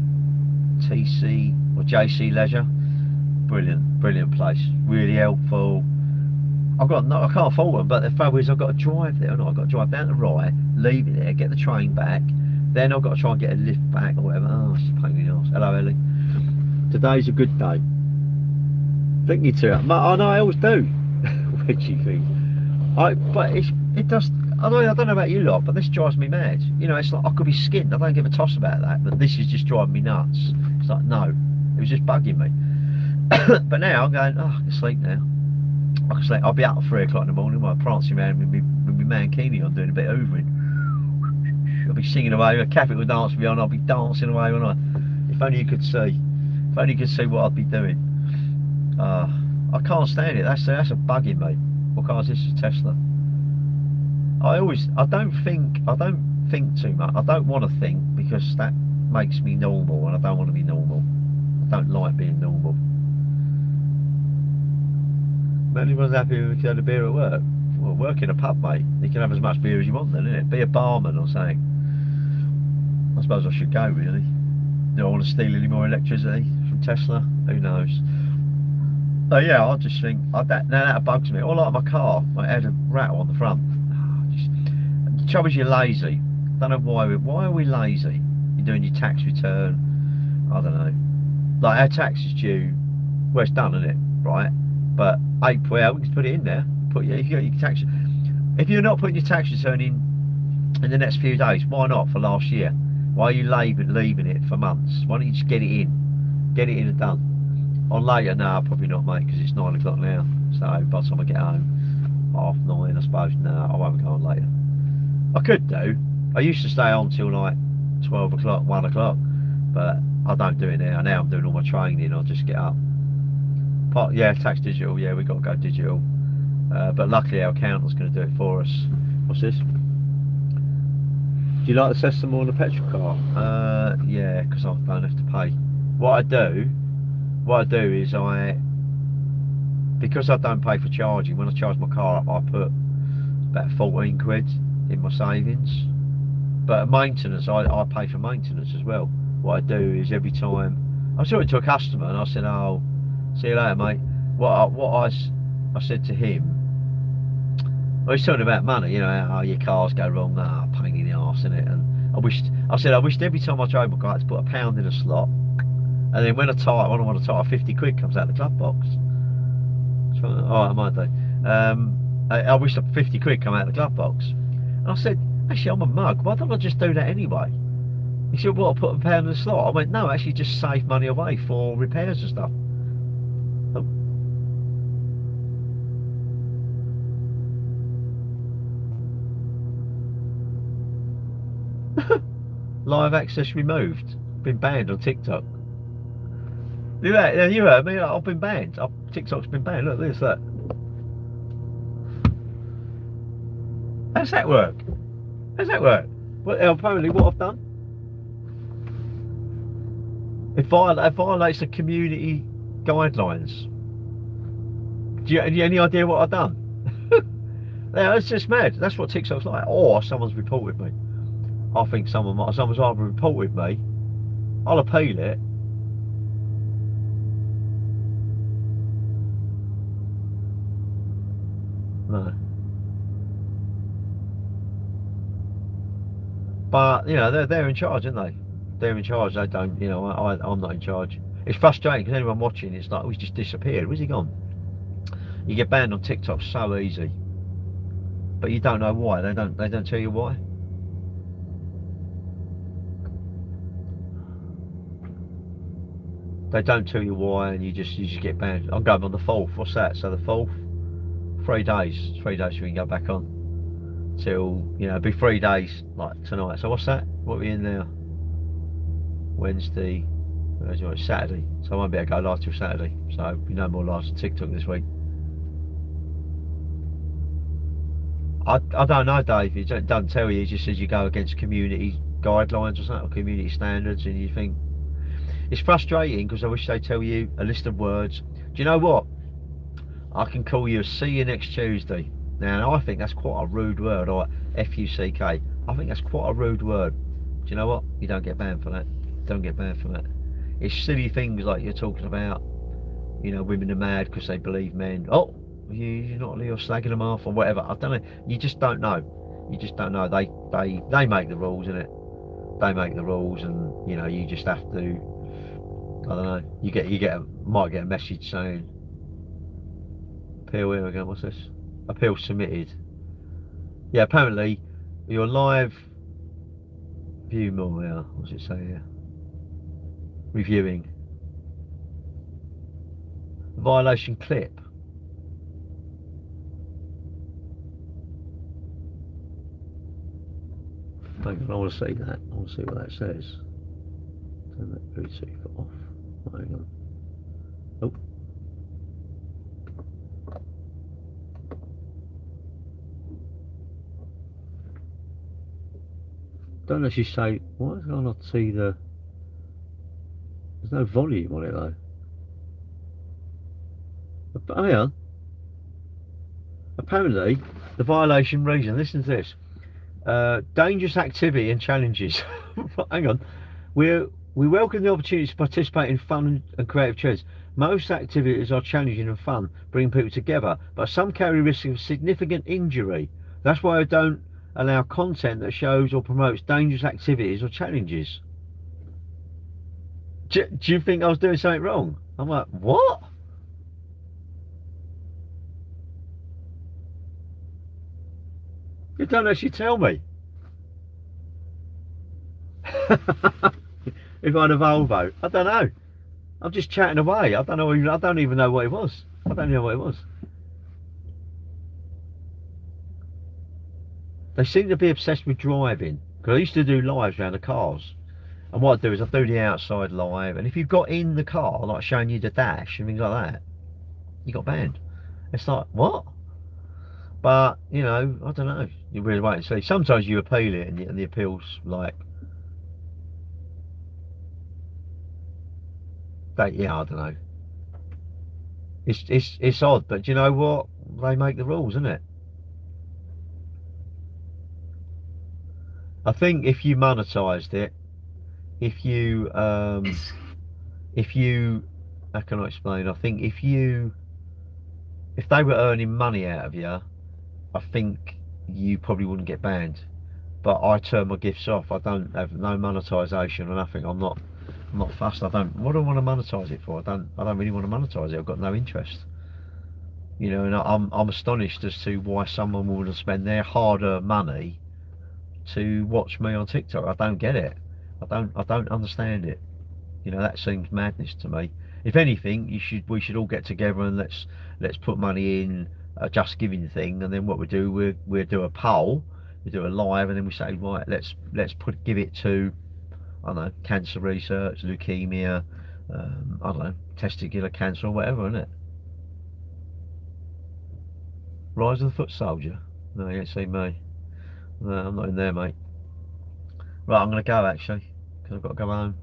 S1: TC or JC Leisure. Brilliant place. Really helpful. I can't fault them, but the trouble is I've got to drive there. I've got to drive down to Rye, leave it there, get the train back, then I've got to try and get a lift back or whatever. Oh, it's a pain in the arse. Hello, Ellie. Today's a good day. Thinking to it, I know I always do. Wedgie thing. But it does. I don't know about you lot, but this drives me mad. You know, it's like I could be skinned. I don't give a toss about that, but this is just driving me nuts. It's like, no, it was just bugging me. But now I'm going, oh, I can sleep now. I can sleep. I'll be up at 3 o'clock in the morning while I'm prancing around with my mankini on, doing a bit of hoovering. I'll be singing away. Kathy will dance me on. I'll be dancing away when if only you could see. If only you could see what I'd be doing. I can't stand it. That's a bugging me. What car is this? A Tesla. I don't think too much. I don't want to think, because that makes me normal, and I don't want to be normal. I don't like being normal. Anyone's happy if you had a beer at work? Well, work in a pub, mate. You can have as much beer as you want then, innit? Be a barman or something. I suppose I should go, really. Do I want to steal any more electricity from Tesla? Who knows? So yeah, I just think that bugs me. Or like my car, I had a rattle on the front. The trouble is you're lazy. I don't know why are we lazy? You're doing your tax return. I don't know. Like our tax is due. Well, it's done, isn't it? Right? But April, well, we can put it in there. If you got your tax. If you're not putting your tax return in the next few days, why not for last year? Why are you leaving it for months? Why don't you just get it in? Get it in and done. On later, no, probably not, mate, because it's 9 o'clock now. So by the time I get home, 9:30, I suppose. No, I won't go on later. I could do. I used to stay on till like 12 o'clock, 1 o'clock, but I don't do it now. Now I'm doing all my training. I'll just get up. Yeah, tax digital. Yeah, we got to go digital. But luckily our accountant's going to do it for us. What's this? Do you like the system on the petrol car? Yeah, because I don't have to pay. What I do is because I don't pay for charging, when I charge my car up, I put about 14 quid in my savings. But maintenance, I pay for maintenance as well. What I do is every time I saw it to a customer and I said, oh, see you later, mate. I said to him, well, he's talking about money, you know, how your cars go wrong, pain in the arse, innit? And I said I wished every time I drove my car I had to put £1 in a slot. And then when I want to tire, 50 quid comes out of the glove box. So, alright, I might do. I wish the 50 quid come out of the glove box. And I said, actually, I'm a mug. Why don't I just do that anyway? He said, well, I'll put £1 in the slot. I went, no, actually, just save money away for repairs and stuff. Live access removed. Been banned on TikTok. You heard me? I've been banned. TikTok's been banned. Look, this, that. How's that work? How's that work? Well, apparently, what I've done? It violates the community guidelines. Do you any idea what I've done? Yeah, it's just mad. That's what TikTok's like. Or someone's reported me. I think someone's either reported me. I'll appeal it. No. But you know they're in charge, aren't they? They're in charge. They don't. You know, I'm not in charge. It's frustrating because anyone watching, it's like, oh, he's just disappeared. Where's he gone? You get banned on TikTok so easy, but you don't know why. They don't tell you why. They don't tell you why, and you just get banned. I'm going on the 4th. What's that? So the 4th, 3 days. 3 days we can go back on till, you know, it'll be 3 days like tonight. So what's that? What are we in now? Wednesday, Saturday. So I won't be able to go live till Saturday. So no more lives on TikTok this week. I don't know, Dave. It doesn't tell you. It just says you go against community guidelines or something, or community standards, and you think it's frustrating because I wish they tell you a list of words. Do you know what? I can call you a see you next Tuesday. Now I think that's quite a rude word, or F-U-C-K. I think that's quite a rude word. Do you know what? You don't get banned for that. Don't get banned for that. It's silly things like you're talking about. You know, women are mad because they believe men. Oh, you're slagging them off or whatever. I don't know. You just don't know. You just don't know. They make the rules, innit? They make the rules, and you know, you just have to. I don't know. Might get a message saying appeal. Here we go. What's this? Appeal submitted. Yeah, apparently your live view more here. What's it say here? Reviewing. Violation clip. Hang on, I want to see that. I want to see what that says. Turn that Bluetooth off. Hang on. Oh. Don't actually say. Why can I not see the? There's no volume on it though. But hang on. Apparently, the violation reason. Listen to this. Dangerous activity and challenges. Hang on. We welcome the opportunity to participate in fun and creative trends. Most activities are challenging and fun, bringing people together, but some carry risk of significant injury. That's why I don't allow content that shows or promotes dangerous activities or challenges. Do you think I was doing something wrong? I'm like, what? You don't actually tell me. If I had a Volvo, I don't know. I'm just chatting away. I don't even know what it was. I don't know what it was. They seem to be obsessed with driving. Because I used to do lives around the cars. And what I do is I do the outside live. And if you've got in the car, like showing you the dash and things like that, you got banned. It's like, what? But, you know, I don't know. You really wait and see. Sometimes you appeal it and the appeal's like, yeah, I don't know. It's odd, but do you know what? They make the rules, isn't it? I think if you monetised it, if you how can I explain? I think if they were earning money out of you, I think you probably wouldn't get banned. But I turn my gifts off. I don't have no monetisation or nothing. I'm not fussed. What do I want to monetise it for? I don't really want to monetise it. I've got no interest. You know, and I'm astonished as to why someone would spend their hard-earned money to watch me on TikTok. I don't get it. I don't understand it. You know, that seems madness to me. If anything, we should all get together and let's put money in a Just Giving thing, and then what we do, we'll do a poll, we do a live, and then we say, right, let's give it to, I don't know, cancer research, leukemia, I don't know, testicular cancer or whatever, isn't it? Rise of the Foot Soldier. No, you ain't seen me. No, I'm not in there, mate. Right, I'm gonna go actually, because I've got to go home.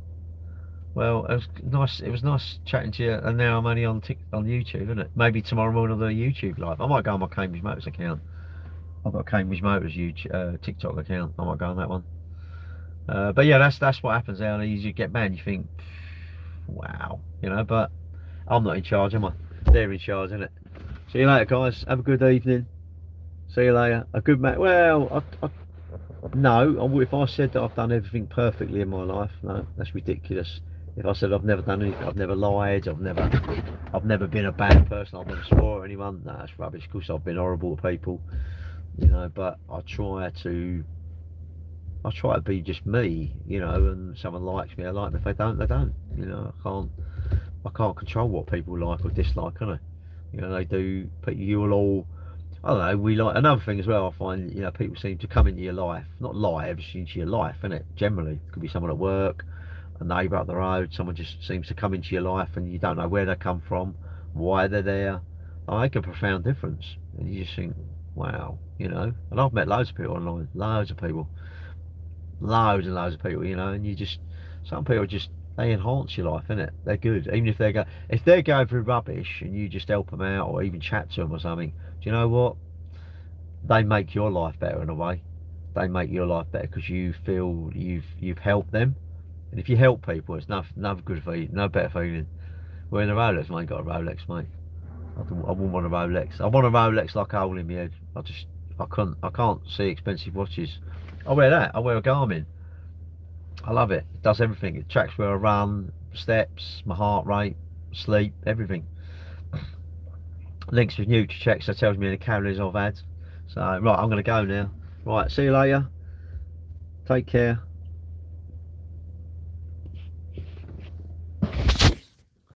S1: Well, it was nice chatting to you, and now I'm only on YouTube, isn't it? Maybe tomorrow morning I'll do a YouTube live. I might go on my Cambridge Motors account. I've got a Cambridge Motors YouTube, TikTok account. I might go on that one. But yeah, that's what happens now. You get banned, you think, wow, you know. But I'm not in charge, am I? They're in charge, isn't it? See you later, guys. Have a good evening. See you later. A good man. Well, no. If I said that I've done everything perfectly in my life, no, that's ridiculous. If I said I've never done anything, I've never lied, I've never been a bad person, I've never swore at anyone, no, that's rubbish. Of course I've been horrible to people, you know, but I try to be just me, you know, and someone likes me, they like me. If they don't, they don't. You know, I can't control what people like or dislike, can I? You know, they do. But you'll all. I don't know. We like another thing as well. I find people seem to come into your life, not lives, into your life, innit? Generally, it could be someone at work, a neighbour up the road. Someone just seems to come into your life, and you don't know where they come from, why they're there. They make a profound difference, and you just think, wow, And I've met loads of people online, loads of people, loads and loads of people, and you just some people just they enhance your life, innit? They're good, even if they're going through rubbish and you just help them out or even chat to them or something. Do you know what? They make your life better in a way. They make your life better because you feel you've helped them. And if you help people, it's no good feeling, no better feeling. Wearing a Rolex, mate, got a Rolex, mate. I wouldn't want a Rolex. I want a Rolex like a hole in my head. I can't see expensive watches. I wear that. I wear a Garmin. I love it. It does everything. It tracks where I run, steps, my heart rate, sleep, everything. Links with NutriCheck, so it tells me the calories I've had. So right, I'm going to go now. Right, see you later. Take care.